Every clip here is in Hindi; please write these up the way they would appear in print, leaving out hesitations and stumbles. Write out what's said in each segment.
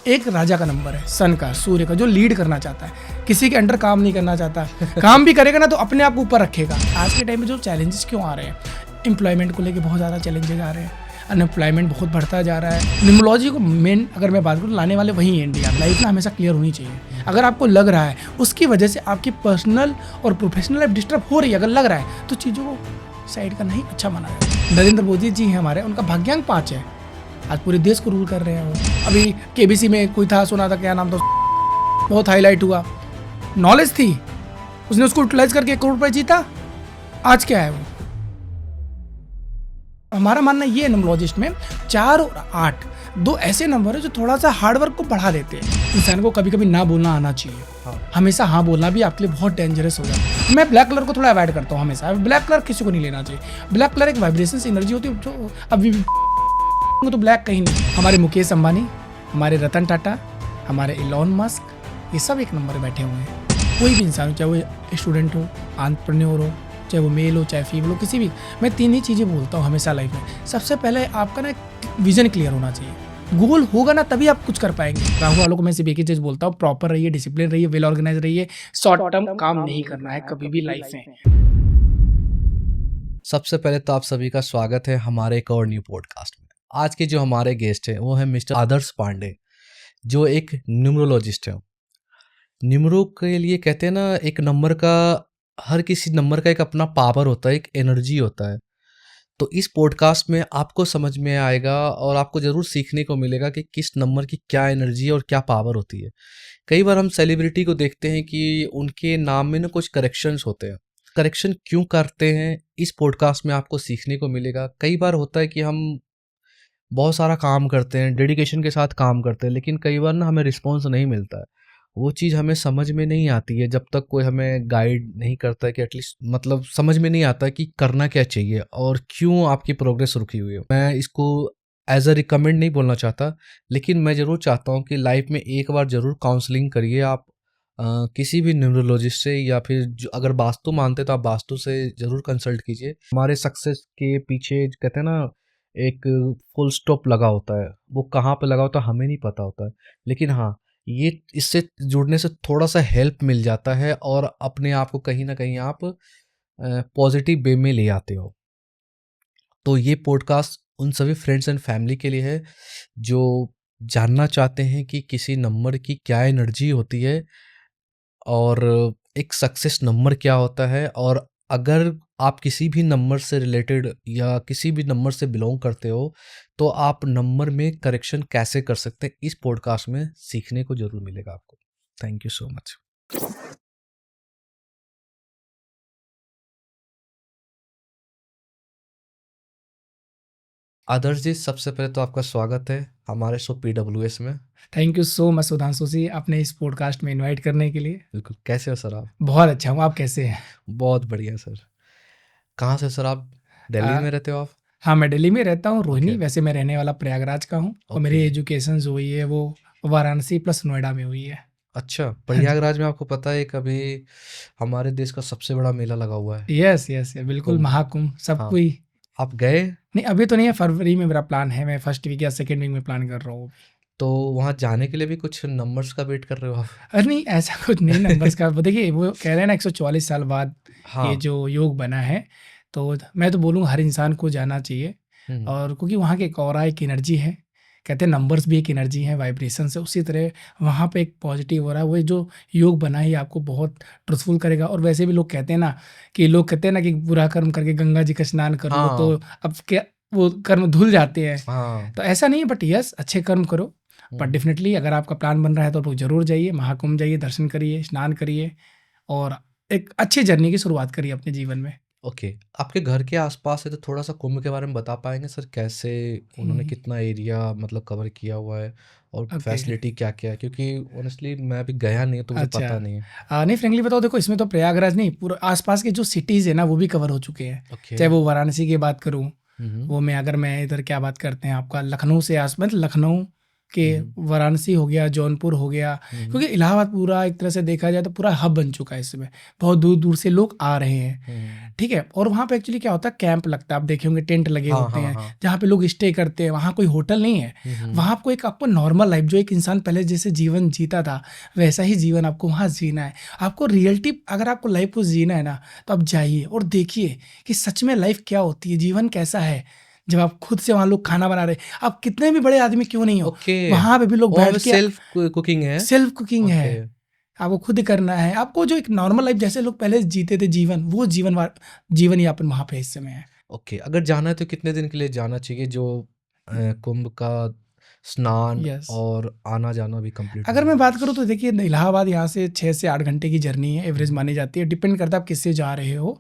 एक राजा का नंबर है, सन का, सूर्य का, जो लीड करना चाहता है, किसी के अंडर काम नहीं करना चाहता। काम भी करेगा ना तो अपने आप को ऊपर रखेगा। आज के टाइम में जो चैलेंजेस क्यों आ रहे हैं, एम्प्लॉयमेंट को लेके बहुत ज़्यादा चैलेंजेस आ रहे हैं, अनएम्प्लॉयमेंट बहुत बढ़ता जा रहा है। न्यूमरोलॉजी को मेन अगर मैं बात करूँ लाने वाले वही है इंडिया। लाइफ ना हमेशा क्लियर होनी चाहिए। अगर आपको लग रहा है उसकी वजह से आपकी पर्सनल और प्रोफेशनल लाइफ डिस्टर्ब हो रही है, अगर लग रहा है तो चीज़ों को साइड का नहीं अच्छा माना जाए। नरेंद्र मोदी जी हैं हमारे, उनका भाग्यांक 5 है, आज पूरे देश को रूल कर रहे हैं वो। अभी केबीसी में कोई था, सुना था, क्या नाम था, बहुत हाईलाइट हुआ, नॉलेज थी, उसने उसको यूटिलाइज करके 1 करोड़ रुपए जीता। आज क्या है वो। हमारा मानना ये है न्यूमरोलॉजिस्ट में 4 और 8 दो ऐसे नंबर है जो थोड़ा सा हार्डवर्क को बढ़ा देते हैं। इंसान को कभी कभी ना बोलना आना चाहिए। हमेशा हाँ बोलना भी आपके लिए बहुत डेंजरस हो जाता है। मैं ब्लैक कलर को थोड़ा अवॉइड करता हूँ हमेशा। ब्लैक कलर किसी को नहीं लेना चाहिए। ब्लैक कलर एक वाइब्रेशन एनर्जी होती है जो अभी तो ब्लैक कहीं नहीं। हमारे मुकेश अंबानी, हमारे रतन टाटा, हमारे इलॉन मस्क, ये सब एक नंबर में बैठे हुए हैं। कोई भी इंसान हो, चाहे वो स्टूडेंट हो, एंटरप्रेन्योर हो, चाहे वो मेल हो चाहे फीमेल हो, किसी भी, मैं 3 ही चीज़ें बोलता हूँ हमेशा लाइफ में। सबसे पहले आपका ना विजन क्लियर होना चाहिए। गोल होगा ना तभी आप कुछ कर पाएंगे। राहुल वालों को मैं सिर्फ एक ही चीज़ बोलता हूँ, प्रॉपर रहिए, डिसिप्लिन रहिए, वेल ऑर्गेनाइज रहिए। शॉर्ट टर्म काम नहीं करना है कभी भी लाइफ में। सबसे पहले तो आप सभी का स्वागत है हमारे एक और न्यू पॉडकास्ट में। आज के जो हमारे गेस्ट हैं वो है मिस्टर आदर्श पांडे, जो एक न्यूमरोलॉजिस्ट है। न्यूमरो के लिए कहते हैं ना, एक नंबर का, हर किसी नंबर का एक अपना पावर होता है, एक एनर्जी होता है। तो इस पॉडकास्ट में आपको समझ में आएगा और आपको ज़रूर सीखने को मिलेगा कि किस नंबर की क्या एनर्जी और क्या पावर होती है। कई बार हम सेलिब्रिटी को देखते हैं कि उनके नाम में ना कुछ करेक्शंस होते हैं। करेक्शन क्यों करते हैं, इस पॉडकास्ट में आपको सीखने को मिलेगा। कई बार होता है कि हम बहुत सारा काम करते हैं, डेडिकेशन के साथ काम करते हैं, लेकिन कई बार ना हमें रिस्पॉन्स नहीं मिलता है। वो चीज़ हमें समझ में नहीं आती है जब तक कोई हमें गाइड नहीं करता है कि एटलीस्ट मतलब समझ में नहीं आता है कि करना क्या चाहिए और क्यों आपकी प्रोग्रेस रुकी हुई है। मैं इसको एज अ रिकमेंड नहीं बोलना चाहता, लेकिन मैं ज़रूर चाहता हूँ कि लाइफ में एक बार ज़रूर काउंसलिंग करिए आप किसी भी न्यूरोलॉजिस्ट से, या फिर जो अगर वास्तु मानते तो आप वास्तु से ज़रूर कंसल्ट कीजिए। हमारे सक्सेस के पीछे कहते हैं ना, एक फुल स्टॉप लगा होता है, वो कहाँ पे लगा होता है हमें नहीं पता होता है, लेकिन हाँ, ये इससे जुड़ने से थोड़ा सा हेल्प मिल जाता है और अपने आप को कहीं ना कहीं आप पॉजिटिव वे में ले आते हो। तो ये पॉडकास्ट उन सभी फ्रेंड्स एंड फैमिली के लिए है जो जानना चाहते हैं कि किसी नंबर की क्या एनर्जी होती है और एक सक्सेस नंबर क्या होता है, और अगर आप किसी भी नंबर से रिलेटेड या किसी भी नंबर से बिलोंग करते हो तो आप नंबर में करेक्शन कैसे कर सकते हैं, इस पॉडकास्ट में सीखने को जरूर मिलेगा आपको। Thank you so much. Adarsh ji, सबसे पहले तो आपका स्वागत है हमारे शो PWS में। Thank you so much Sudhanshu ji, आपने इस पॉडकास्ट में इनवाइट करने के लिए। बिल्कुल। कैसे हो सर आप? बहुत अच्छा हूँ, आप कैसे हैं? बहुत बढ़िया सर। कहाँ से सर आप? दिल्ली में रहते हो आप? हाँ, मैं दिल्ली में रहता हूँ, रोहिणी। ओके। वैसे मैं रहने वाला प्रयागराज का हूँ और ओके। मेरी एजुकेशन जो हुई है वो वाराणसी प्लस नोएडा में हुई है। अच्छा, हाँ जी। प्रयागराज में आपको पता है कभी हमारे देश का सबसे बड़ा मेला लगा हुआ है? यस यस, बिल्कुल, कुंभ। महाकुंभ सब हाँ, कोई। आप गए? नहीं, अभी तो नहीं है, फरवरी में मेरा प्लान है, मैं फर्स्ट वीक या सेकेंड वीक में प्लान कर रहा हूँ। तो वहाँ जाने के लिए भी कुछ नंबर्स का वेट कर रहे हो आप? अरे नहीं, ऐसा कुछ नहीं नंबर्स का। वो देखिए, वो कह रहे हैं ना 144 साल बाद ये हाँ। जो योग बना है, तो मैं तो बोलूँ हर इंसान को जाना चाहिए। हम्म। और क्योंकि वहाँ की एक ऑरा, एक एनर्जी है, कहते हैं नंबर्स भी एक एनर्जी है, वाइब्रेशन से, उसी तरह वहाँ पे एक पॉजिटिव हो रहा है। वो जो योग बना है ये आपको बहुत ट्रुथफुल करेगा। और वैसे भी लोग कहते हैं ना कि बुरा कर्म करके गंगा जी का स्नान कर लो तो हाँ। अब क्या वो कर्म धुल जाते हैं। हाँ। तो ऐसा नहीं है, बट यस, अच्छे कर्म करो। पर हम्म। डेफिनेटली अगर आपका प्लान बन रहा है तो आप लोग जरूर जाइए, महाकुंभ जाइए, दर्शन करिए, स्नान करिए और एक अच्छी जर्नी की शुरुआत करिए अपने जीवन में। ओके। आपके घर के आसपास है तो थोड़ा सा कुंभ के बारे में बता पाएंगे सर? कैसे उन्होंने कितना एरिया मतलब कवर किया हुआ है और ओके। फैसिलिटी क्या क्या है, क्योंकि ऑनेस्टली मैं अभी गया नहीं हूं, तो मुझे अच्छा। पता नहीं है। नहीं, फ्रेंकली बताओ, देखो इसमें तो प्रयागराज नहीं, पूरा आसपास के जो सिटीज़ है ना वो भी कवर हो चुके हैं। ओके। चाहे वो वाराणसी की बात करूँ, हम्म। वो मैं इधर क्या बात करते हैं आपका, लखनऊ से आस मतलब लखनऊ कि वाराणसी हो गया, जौनपुर हो गया, क्योंकि इलाहाबाद पूरा एक तरह से देखा जाए तो पूरा हब बन चुका है इस समय। बहुत दूर दूर से लोग आ रहे हैं, ठीक है। और वहाँ पे एक्चुअली क्या होता है, कैंप लगता है, आप देखे होंगे टेंट लगे होते हैं जहाँ पे लोग स्टे करते हैं। वहाँ कोई होटल नहीं है, वहाँ आपको एक आपको नॉर्मल लाइफ जो एक इंसान पहले जैसे जीवन जीता था वैसा ही जीवन आपको वहाँ जीना है। आपको रियलिटी अगर आपको लाइफ को जीना है ना, तो आप जाइए और देखिए कि सच में लाइफ क्या होती है, जीवन कैसा है। जब आप खुद से वहाँ लोग खाना बना रहे, आप कितने भी बड़े आदमी क्यों नहीं हो, वहाँ पे भी लोग बैठ के सेल्फ कुकिंग है, सेल्फ कुकिंग है, आपको खुद करना है। आपको जो एक नॉर्मल लाइफ जैसे लोग पहले जीते थे जीवन, वो जीवन यापन वहाँ पे इस समय है। ओके, अगर जाना है तो कितने दिन के लिए जाना चाहिए, जो कुंभ का स्नान और आना जाना भी कंप्लीट? अगर मैं बात करूँ तो देखिए, इलाहाबाद यहाँ से 6 से 8 घंटे की जर्नी है, एवरेज मानी जाती है, डिपेंड करता है आप किससे जा रहे हो।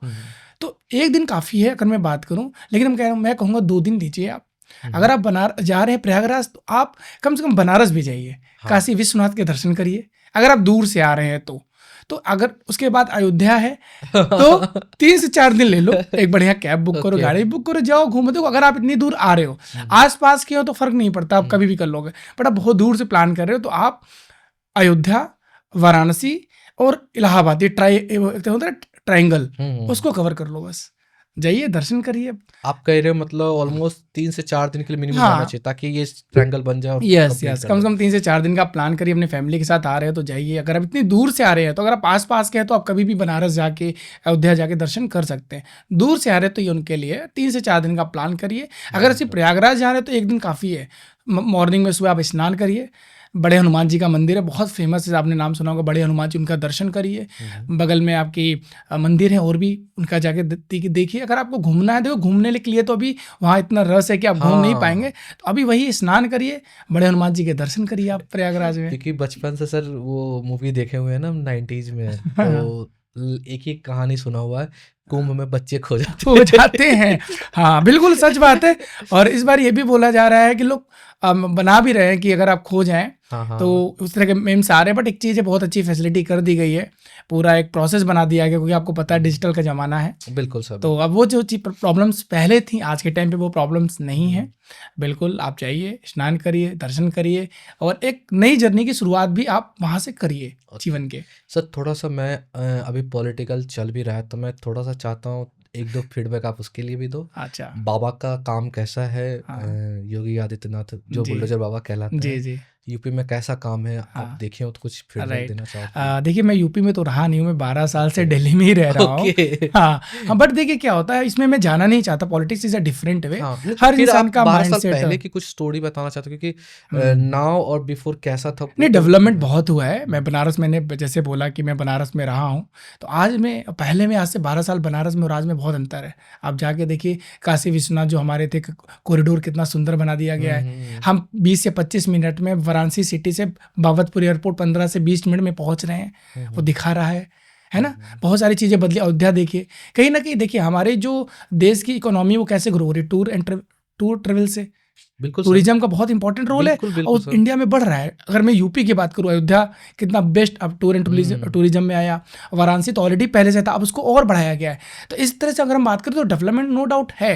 तो 1 दिन काफ़ी है अगर मैं बात करूँ, लेकिन मैं कहूँगा 2 दिन दीजिए आप। अगर आप बनारस जा रहे हैं प्रयागराज, तो आप कम से कम बनारस भी जाइए, काशी विश्वनाथ के दर्शन करिए अगर आप दूर से आ रहे हैं तो अगर उसके बाद अयोध्या है तो 3 से 4 दिन ले लो, एक बढ़िया कैब बुक करो, गाड़ी बुक करो, जाओ घूमो। देखो अगर आप इतनी दूर आ रहे हो, आसपास के हो तो फर्क नहीं पड़ता, आप कभी भी कर लोगे, बट आप बहुत दूर से प्लान कर रहे हो तो आप अयोध्या, वाराणसी और इलाहाबाद, ये ट्राइंगल, उसको कवर कर लो। बस जाइए, दर्शन करिए। आप कह रहे हो मतलब ऑलमोस्ट 3 से 4 दिन के लिए मिनिमम जाना चाहिए ताकि ये ट्रायंगल बन जाए। यस, कम से कम 3 से 4 दिन का प्लान करिए। अपने फैमिली के साथ आ रहे हैं तो जाइए। अगर आप इतनी दूर से आ रहे हैं तो अगर आप आस पास के हैं तो आप कभी भी बनारस जाके, अयोध्या जाके दर्शन कर सकते हैं। दूर से आ रहे हैं तो ये उनके लिए 3 से 4 दिन का प्लान करिए। अगर सिर्फ प्रयागराज जा रहे हैं तो 1 दिन काफ़ी है। मॉर्निंग में सुबह आप स्नान करिए, बड़े हनुमान जी का मंदिर है, बहुत फेमस है, आपने नाम सुना होगा बड़े हनुमान जी, उनका दर्शन करिए। बगल में आपकी मंदिर है और भी, उनका जाके देखिए। अगर आपको घूमना है, देखो घूमने के लिए तो अभी वहाँ इतना रस है कि आप घूम नहीं पाएंगे, तो अभी वही स्नान करिए, बड़े हनुमान जी के दर्शन करिए आप प्रयागराज में। क्योंकि बचपन से सर वो मूवी देखे हुए हैं ना 90s में, तो एक ही कहानी सुना हुआ है, कुंभ में बच्चे खो जाते हैं। हाँ बिल्कुल सच बात है। और इस बार ये भी बोला जा रहा है कि लोग बना भी रहे हैं कि अगर आप खो जाएं तो उस तरह के मेम्स आ रहे हैं। बट एक चीज़ है, बहुत अच्छी फैसिलिटी कर दी गई है, पूरा एक प्रोसेस बना दिया गया, क्योंकि आपको पता है डिजिटल का ज़माना है। बिल्कुल सर। तो अब वो जो प्रॉब्लम्स पहले थी, आज के टाइम पे वो प्रॉब्लम्स नहीं है। बिल्कुल आप जाइए, स्नान करिए, दर्शन करिए और एक नई जर्नी की शुरुआत भी आप वहाँ से करिए जीवन के। सर थोड़ा सा मैं अभी पॉलिटिकल चल भी रहा है तो मैं थोड़ा सा चाहता हूँ 1-2 फीडबैक आप उसके लिए भी दो। अच्छा, बाबा का काम कैसा है? योगी आदित्यनाथ जो बुलडोजर बाबा कहलाते हैं, जी यूपी में कैसा काम है? आप देखे हो तो कुछ फीडबैक देना चाहो? देखिए, मैं यूपी में तो रहा नहीं हूँ, मैं 12 साल से दिल्ली में ही रह रहा हूँ। हाँ, बट देखिए क्या होता है, इसमें मैं जाना नहीं चाहता। Politics is a different way, हर इंसान का माइंडसेट। पहले की कुछ स्टोरी बताना चाहता हूँ, क्योंकि नाउ और बिफोर कैसा था? नहीं, डेवलपमेंट बहुत हुआ है। मैं बनारस, मैंने जैसे बोला कि मैं बनारस में रहा हूँ, तो आज से 12 साल बनारस में और आज में बहुत अंतर है। आप जाके देखिए, काशी विश्वनाथ जो हमारे थे, कॉरिडोर कितना सुंदर बना दिया गया है। हम 20 से 25 मिनट में वाराणसी सिटी से बाबतपुर एयरपोर्ट 15 से 20 मिनट में पहुंच रहे हैं, वो दिखा रहा है ना। बहुत सारी चीज़ें बदली। अयोध्या देखिए, कहीं ना कहीं देखिए हमारे जो देश की इकोनॉमी वो कैसे ग्रो हो रही है, टूर ट्रेवल से। बिल्कुल, टूरिज्म का बहुत इंपॉर्टेंट रोल है और इंडिया में बढ़ रहा है। अगर मैं यूपी की बात करूँ, अयोध्या कितना बेस्ट अब टूर एंड टूरिज्म में आया। वाराणसी तो ऑलरेडी पहले से था, अब उसको और बढ़ाया गया है। तो इस तरह से अगर हम बात करें तो डेवलपमेंट नो डाउट है,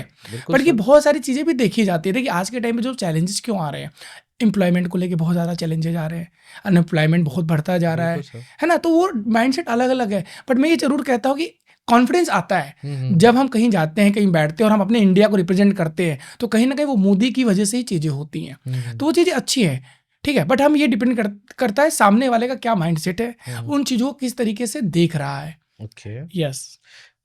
बट ये बहुत सारी चीज़ें भी देखी जाती है। देखिए आज के टाइम में जो चैलेंजेस क्यों आ रहे हैं, एम्प्लॉयमेंट को लेके बहुत ज़्यादा चैलेंजेस आ रहे हैं, अनएम्प्लॉयमेंट बहुत बढ़ता जा रहा है ना। तो वो माइंडसेट अलग अलग है। बट मैं ये जरूर कहता हूँ कि कॉन्फिडेंस आता है जब हम कहीं जाते हैं, कहीं बैठते हैं और हम अपने इंडिया को रिप्रेजेंट करते हैं, तो कहीं ना कहीं वो मोदी की वजह से ही चीज़ें होती हैं। तो वो चीज़ें अच्छी हैं, ठीक है। बट हम ये डिपेंड करता है सामने वाले का क्या माइंडसेट है, उन चीज़ों को किस तरीके से देख रहा है। Okay, yes.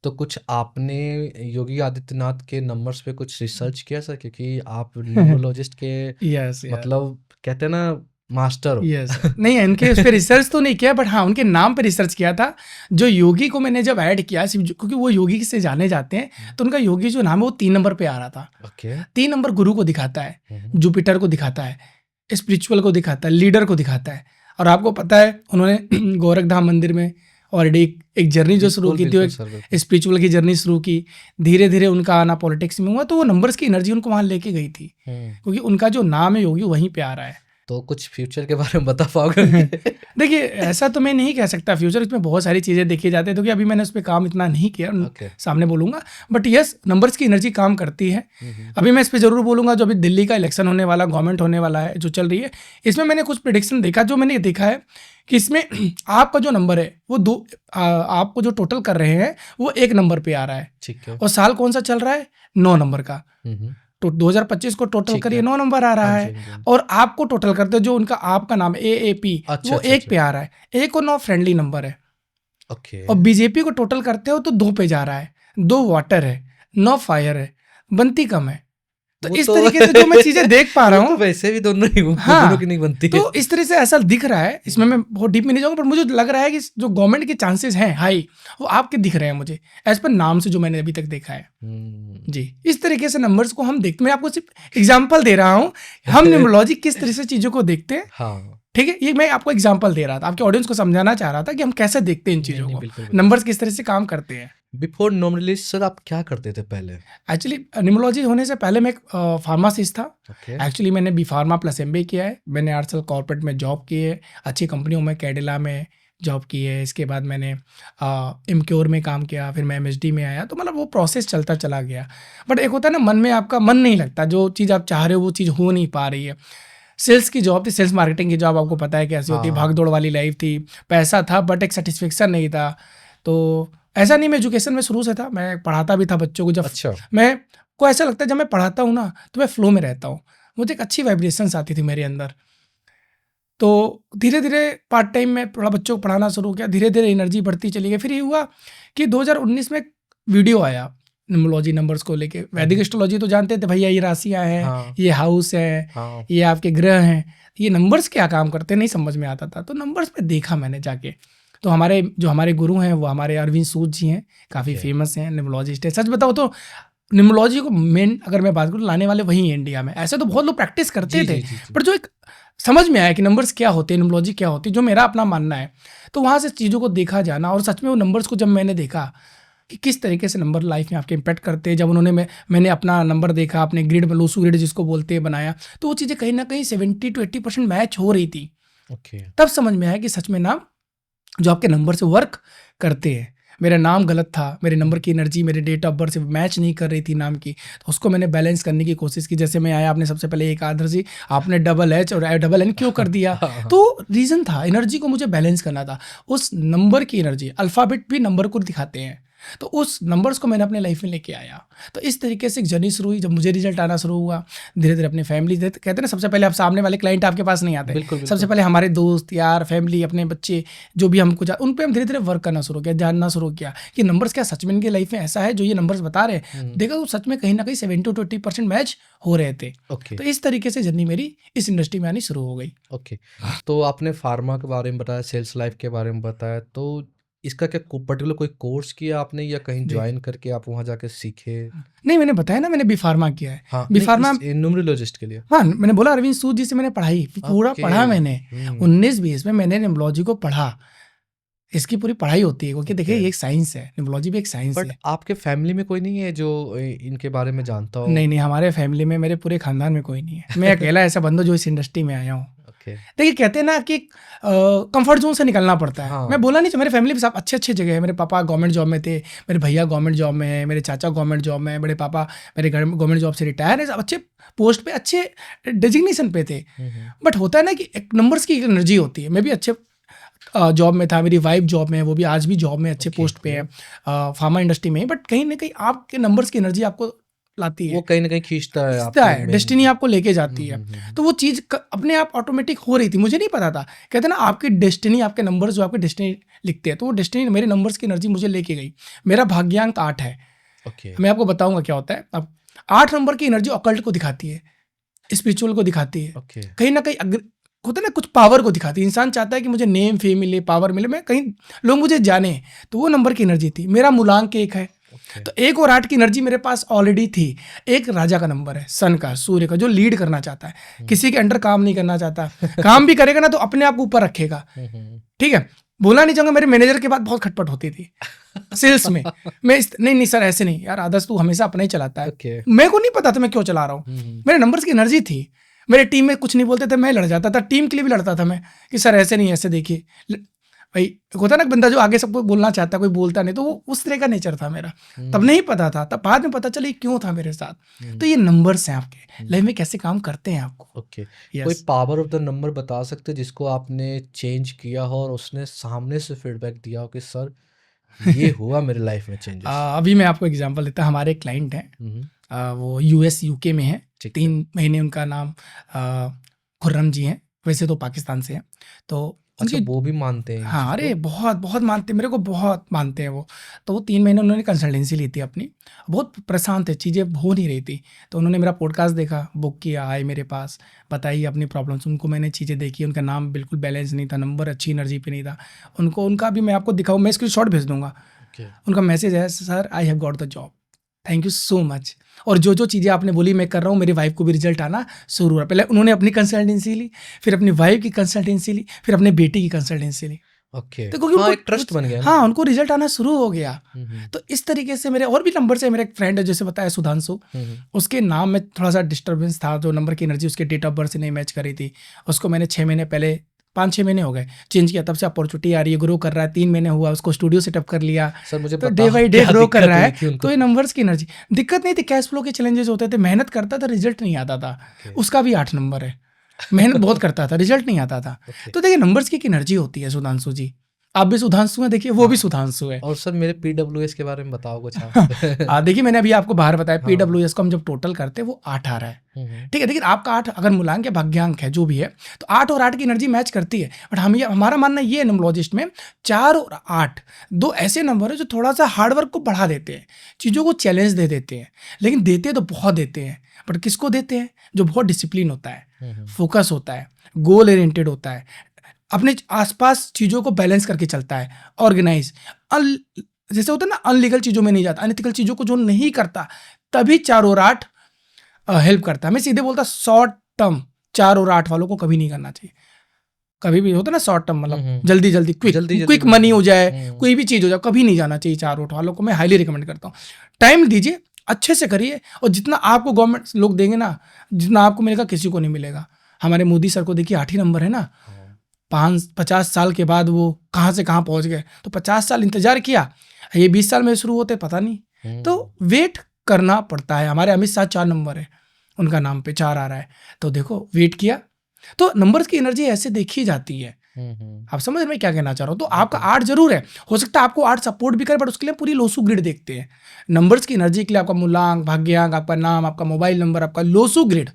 तो कुछ आपने योगी आदित्यनाथ के नंबर्स पे कुछ रिसर्च किया सर? क्योंकि आप न्यूरोलॉजिस्ट के मतलब कहते हैं ना मास्टर हो। यस नहीं, इनके उस पर रिसर्च तो नहीं किया, बट हाँ उनके नाम पे रिसर्च किया था। जो योगी को मैंने जब ऐड किया, क्योंकि वो योगी से जाने जाते हैं, तो उनका योगी जो नाम है वो 3 नंबर पे आ रहा था। ओके, 3 नंबर गुरु को दिखाता है, जुपिटर को दिखाता है, स्पिरिचुअल को दिखाता है, लीडर को दिखाता है। और आपको पता है उन्होंने गोरखधाम मंदिर में ऑलरेडी एक जर्नी जो शुरू की थी, स्पिरिचुअल की जर्नी शुरू की। धीरे धीरे उनका आना पॉलिटिक्स में हुआ, तो वो नंबर्स की एनर्जी उनको वहाँ लेके गई थी, क्योंकि उनका जो नाम है योगी वहीं पे आ रहा है। तो कुछ फ्यूचर के बारे में बता पाओगे? देखिए, ऐसा तो मैं नहीं कह सकता फ्यूचर, इसमें बहुत सारी चीज़ें देखी जाती है, क्योंकि अभी मैंने उस पर काम इतना नहीं किया, ओके। सामने बोलूंगा। बट यस, नंबर्स की एनर्जी काम करती है। अभी मैं इस पर जरूर बोलूंगा, जो अभी दिल्ली का इलेक्शन होने वाला, गवर्नमेंट होने वाला है जो चल रही है, इसमें मैंने कुछ प्रेडिक्शन देखा। जो मैंने देखा है कि इसमें आपका जो नंबर है वो आपको जो टोटल कर रहे हैं वो एक नंबर पे आ रहा है। ठीक है। और साल कौन सा चल रहा है? 9 नंबर का। तो 2025 को टोटल ठीक करिए, है। 9 नंबर आ रहा हाँ है। जी, हाँ जी। और आपको टोटल करते हो, जो उनका आपका नाम है AAP, अच्छा, वो अच्छा, एक पे आ रहा है। एक और 9 फ्रेंडली नंबर है। ओके। और बीजेपी को टोटल करते हो तो 2 पे जा रहा है। 2 वाटर है, 9 फायर है, बनती कम है। तो वो इस तो तरीके से जो मैं चीजें देख पा रहा वो तो हूँ, वैसे भी दोनों हाँ, की नहीं बनती है। तो इस तरह से ऐसा दिख रहा है। इसमें मैं बहुत डीप में नहीं जाऊंगा, पर मुझे लग रहा है कि जो गवर्नमेंट के चांसेस हैं हाई, वो आपके दिख रहे हैं मुझे, एज पर नाम से जो मैंने अभी तक देखा है। जी, इस तरीके से नंबर्स को हम देखते, मैं आपको सिर्फ एग्जांपल दे रहा हूँ, हम न्यूमरोलॉजी किस तरह से चीज़ों को देखते हैं। हाँ। ठीक है, ये मैं आपको एग्जांपल दे रहा था, आपके ऑडियंस को समझाना चाह रहा था कि हम कैसे देखते हैं इन चीज़ों नहीं, को, बिल्कुल, बिल्कुल। नंबर्स किस तरह से काम करते हैं। बिफोर नॉर्मलिस्ट सर आप क्या करते थे पहले? एक्चुअली न्यूमरोलॉजी होने से पहले मैं एक फार्मासिस्ट था। ओके। एक्चुअली मैंने बी फार्मा प्लस MBA किया है। मैंने आर्ट्सल कॉर्पोरेट में जॉब की है, अच्छी कंपनियों में, कैडिला में जॉब की है। इसके बाद मैंने इमक्योर में काम किया, फिर मैं MSD में आया। तो मतलब वो प्रोसेस चलता चला गया। बट एक होता है ना, मन में आपका मन नहीं लगता, जो चीज़ आप चाह रहे हो वो चीज़ हो नहीं पा रही है। सेल्स की जॉब थी, सेल्स मार्केटिंग की जॉब, आपको पता है कैसी होती है, हाँ। भाग दौड़ वाली लाइफ थी। पैसा था बट एक सेटिस्फेक्शन नहीं था। तो ऐसा नहीं, मैं एजुकेशन में शुरू से था, मैं पढ़ाता भी था बच्चों को। जब अच्छा। मैं को ऐसा लगता है जब मैं पढ़ाता हूँ ना, तो मैं फ्लो में रहता हूँ, मुझे एक अच्छी वाइब्रेशंस आती थी मेरे अंदर। तो धीरे धीरे पार्ट टाइम में थोड़ा बच्चों को पढ़ाना शुरू किया, धीरे धीरे एनर्जी बढ़ती चली गई। फिर ये हुआ कि 2019 में एक वीडियो आया न्यूमरोलॉजी नंबर्स को लेके। वैदिक एस्ट्रोलॉजी तो जानते थे भैया, ये राशियाँ हैं, हाँ। ये हाउस है, हाँ। ये आपके ग्रह हैं। ये नंबर्स क्या काम करते हैं नहीं समझ में आता था। तो नंबर्स पे देखा मैंने जाके। तो हमारे गुरु हैं वो हमारे अरविंद सूद जी हैं, काफ़ी Okay. फेमस हैं, न्यूमरोलॉजिस्ट है। सच बताओ तो न्यूमरोलॉजी को मेन अगर मैं बात करूँ, लाने वाले वही हैं इंडिया में। ऐसे तो बहुत लोग प्रैक्टिस करते जी, थे, जी, जी, जी। पर जो एक समझ में आया कि नंबर्स क्या होते हैं, न्यूमरोलॉजी क्या होती है, जो मेरा अपना मानना है, तो वहाँ से चीज़ों को देखा जाना। और सच में वो नंबर्स को जब मैंने देखा कि किस तरीके से नंबर लाइफ में आपके इम्पैक्ट करते हैं, जब उन्होंने मैंने अपना नंबर देखा, अपने ग्रिड में लोसू ग्रिड जिसको बोलते हैं बनाया, तो वो चीज़ें कहीं ना कहीं 70 to 80% मैच हो रही थी। ओके। तब समझ में आया कि सच में नाम जो आपके नंबर से वर्क करते हैं। मेरा नाम गलत था, मेरे नंबर की एनर्जी मेरे डेट ऑफ बर्थ से मैच नहीं कर रही थी नाम की, तो उसको मैंने बैलेंस करने की कोशिश की। जैसे मैं आया, आपने सबसे पहले एक आदर्श जी, आपने डबल H और डबल N क्यों कर दिया? तो रीज़न था, एनर्जी को मुझे बैलेंस करना था। उस नंबर की एनर्जी, अल्फ़ाबेट भी नंबर को दिखाते हैं, तो उस नंबर्स को मैंने अपने लाइफ में लेके आया। तो इस तरीके से एक जर्नी शुरू हुई। जब मुझे रिजल्ट आना शुरू हुआ, धीरे धीरे अपनी फैमिली, कहते हैं ना, सबसे पहले आप सामने वाले क्लाइंट आपके पास नहीं आते, बिल्कुल, सबसे बिल्कुल। पहले हमारे दोस्त यार, फैमिली, अपने बच्चे, जो भी हमको उन पे हम धीरे धीरे वर्क करना शुरू किया, जानना शुरू किया कि नंबर्स क्या सच में इनकी लाइफ में ऐसा है जो ये नंबर्स बता रहे हैं। देखा तो सच में कहीं ना कहीं 70 to 80% मैच हो रहे थे। ओके। तो इस तरीके से जर्नी मेरी इस इंडस्ट्री में आनी शुरू हो गई। ओके। तो आपने फार्मा के बारे में बताया, सेल्स लाइफ के बारे में बताया, तो इसका क्या पर्टिकुलर कोई कोर्स किया आपने या कहीं ज्वाइन करके आप वहाँ जाके सीखे? नहीं, मैंने बताया ना, मैंने बी फार्मा किया है। हाँ, बी फार्मा, न्यूमरोलॉजिस्ट के लिए। हाँ, मैंने बोला अरविंद सूद जी से मैंने पढ़ाई, पूरा ओके। पढ़ा मैंने। हम्म। 19-20 में मैंने न्यूमरोलॉजी को पढ़ा। इसकी पूरी पढ़ाई होती है, क्योंकि देखिए ओके। ये एक साइंस है, न्यूमरोलॉजी भी एक साइंस बट है। आपके फैमिली में कोई नहीं है जो इनके बारे में जानता हो? नहीं, हमारे फैमिली में, मेरे पूरे खानदान में कोई नहीं है। मैं अकेला ऐसा बंदा जो इस इंडस्ट्री में आया हूँ। ओके। देखिए, कहते हैं ना कि कंफर्ट जोन से निकलना पड़ता है। हाँ। मैं बोला नहीं, मेरे फैमिली में सब अच्छे जगह है। मेरे पापा गवर्नमेंट जॉब में थे, मेरे भैया गवर्नमेंट जॉब में है, मेरे चाचा गवर्नमेंट जॉब में है, बड़े पापा मेरे घर गवर्नमेंट जॉब से रिटायर है, सब अच्छे पोस्ट पे, अच्छे डेजिग्नेशन पे थे। बट होता है ना कि एक नंबर्स की एनर्जी होती है। मैं भी अच्छे जॉब में था, मेरी वाइफ जॉब में है, वो भी आज भी जॉब में अच्छे पोस्ट पे है, फार्मा इंडस्ट्री में। बट कहीं ना कहीं आपके नंबर्स की एनर्जी आपको लाती है, वो कहीं ना कहीं खींचता है है, डेस्टिनी आपको लेके जाती है। तो वो चीज़ अपने आप ऑटोमेटिक हो रही थी, मुझे नहीं पता था। कहते हैं ना, आपकी डेस्टिनी, आपके नंबर्स जो आपके डेस्टिनी लिखते हैं, तो वो डेस्टिनी मेरे नंबर्स की एनर्जी मुझे लेके गई। मेरा भाग्यांक 8 है। ओके। मैं आपको बताऊंगा क्या होता है। अब 8 नंबर की एनर्जी ऑकल्ट को दिखाती है, स्पिरिचुअल को दिखाती है, ओके। कहीं ना कहीं होता है ना, कुछ पावर को दिखाती है। इंसान चाहता है कि मुझे नेम फेम मिले, पावर मिले, मैं कहीं लोग मुझे जाने, तो वो नंबर की एनर्जी थी। मेरा मूलांक 1 है, तो 1 और 8 की एनर्जी मेरे पास ऑलरेडी थी। एक राजा का नंबर है, सन का, सूर्य का, जो लीड करना चाहता है, किसी के अंडर काम नहीं करना चाहता। काम भी करेगा ना तो अपने आप को ऊपर रखेगा। ठीक है, बोलना नहीं चाहूंगा, मेरे मैनेजर के बाद बहुत खटपट होती थी सेल्स में। मैं नहीं सर ऐसे नहीं यार, आदर्श तू हमेशा अपना ही चलाता है। ओके। मेरे को नहीं पता था मैं क्यों चला रहा हूँ, मेरे नंबर्स की एनर्जी थी। मेरे टीम में कुछ नहीं बोलते थे, मैं लड़ जाता था, टीम के लिए भी लड़ता था मैं कि सर ऐसे नहीं, ऐसे देखिए भाई। होता ना बंदा जो आगे सबको बोलना चाहता, कोई बोलता नहीं, तो वो उस तरह का नेचर था मेरा। तब नहीं पता था, तब बाद में पता चला ये क्यों था मेरे साथ। तो ये नंबर्स हैं आपके लाइफ में, कैसे काम करते हैं आपको। ओके, कोई पावर ऑफ द नंबर बता सकते जिसको आपने चेंज किया हो और उसने सामने से फीडबैक दिया हो कि सर ये हुआ मेरे लाइफ में चेंजेस? अभी मैं आपको एग्जांपल देता हूँ। हमारे एक क्लाइंट हैं, वो यूएस यूके में है, 3 महीने उनका नाम खुर्रम जी हैं, वैसे तो पाकिस्तान से हैं। तो अच्छा, उनकी वो भी मानते हैं इन हाँ, चीज़ अरे को? बहुत बहुत मानते हैं, मेरे को बहुत मानते हैं वो। तो वो 3 महीने उन्होंने कंसल्टेंसी ली थी अपनी, बहुत परेशान थे, चीज़ें हो नहीं रही थी। तो उन्होंने मेरा पॉडकास्ट देखा, बुक किया, आए मेरे पास, बताई अपनी प्रॉब्लम्स। उनको मैंने चीज़ें देखी, उनका नाम बिल्कुल बैलेंस नहीं था, नंबर अच्छी एनर्जी पे नहीं था उनको। उनका भी मैं आपको दिखाऊँ, मैं स्क्रीनशॉट भेज दूंगा। ओके, उनका मैसेज है, sir I have got the job, thank you so much. और जो जो चीज़ें आपने बोली मैं कर रहा हूँ, मेरी वाइफ को भी रिजल्ट आना शुरू हुआ। पहले उन्होंने अपनी कंसल्टेंसी ली, फिर अपनी वाइफ की कंसल्टेंसी ली, फिर अपने बेटी की कंसल्टेंसी ली। ओके, तो क्योंकि हाँ, उनको एक ट्रस्ट बन गया ना। हाँ, उनको रिजल्ट आना शुरू हो गया। हम्म, तो इस तरीके से मेरे और भी नंबर से, मेरा एक फ्रेंड है जैसे बताया सुधांशु, उसके नाम में थोड़ा सा डिस्टर्बेंस था, जो नंबर की एनर्जी उसके डेट ऑफ बर्थ से नहीं मैच करी थी। उसको मैंने 6 महीने पहले, 5-6 महीने हो गए चेंज किया, तब से अपॉर्चुनिटी आ रही है, ग्रो कर रहा है। 3 महीने हुआ उसको स्टूडियो सेटअप कर लिया, सर मुझे तो बताओ डे बाई डे क्या ग्रो कर दिक्कत रहा हुई है। थी उनको? तो ये नंबर्स की एनर्जी, दिक्कत नहीं थी, कैश फ्लो के चैलेंजेस होते थे, मेहनत करता था, रिजल्ट नहीं आता था। Okay. उसका भी 8 नंबर है, मेहनत बहुत करता था, रिजल्ट नहीं आता था। Okay. तो देखिए नंबर्स की एक एनर्जी होती है सुधांशु जी, आप भी सुधांशु हैं, देखिए वो भी सुधांशु है। और सर मेरे PWS के बारे में बताओ कुछ आप। देखिए मैंने अभी आपको बाहर बताया, हाँ। PWS को हम जब टोटल करते हैं वो 8 आ रहा है, ठीक है। लेकिन आपका 8 अगर मूलांक या भाग्यांक है जो भी है, तो 8 और 8 की एनर्जी मैच करती है। बट हमारा मानना ये है न्यूमरोलॉजिस्ट में, 4 और 8 2 ऐसे नंबर है जो थोड़ा सा हार्डवर्क को बढ़ा देते हैं, चीज़ों को चैलेंज दे देते हैं। लेकिन देते तो बहुत देते हैं, बट किसको देते हैं? जो बहुत डिसिप्लिन होता है, फोकस होता है, गोल ओरिएंटेड होता है, अपने आसपास चीज़ों को बैलेंस करके चलता है, ऑर्गेनाइज। जैसे होता है ना, अनलीगल चीज़ों में नहीं जाता, अनएथिकल चीज़ों को जो नहीं करता, तभी 4 और 8 हेल्प करता है। मैं सीधे बोलता, शॉर्ट टर्म 4 और 8 वालों को कभी नहीं करना चाहिए। कभी भी होता है ना शॉर्ट टर्म, मतलब जल्दी जल्दी क्विक मनी हो जाए, कोई भी चीज़ हो जाए, कभी नहीं जाना चाहिए 4 और 8 वालों को। मैं हाईली रिकमेंड करता हूँ। टाइम दीजिए, अच्छे से करिए, और जितना आपको गवर्नमेंट लोग देंगे ना, जितना आपको मिलेगा किसी को नहीं मिलेगा। हमारे मोदी सर को देखिए 8 ही नंबर है ना, 50 साल के बाद वो कहाँ से कहाँ पहुँच गए। तो 50 साल इंतजार किया, ये 20 साल में शुरू होते पता नहीं। तो वेट करना पड़ता है। हमारे अमित शाह 4 नंबर है, उनका नाम पे 4 आ रहा है। तो देखो वेट किया, तो नंबर्स की एनर्जी ऐसे देखी जाती है। आप समझ रहे क्या कहना चाह रहा हूँ? तो आपका 8 जरूर है, हो सकता है आपको 8 सपोर्ट भी करे, बट उसके लिए पूरी लोसू ग्रिड देखते हैं। नंबर्स की एनर्जी के लिए आपका मूलांक, भाग्यांक, आपका नाम, आपका मोबाइल नंबर, आपका लोसू ग्रिड,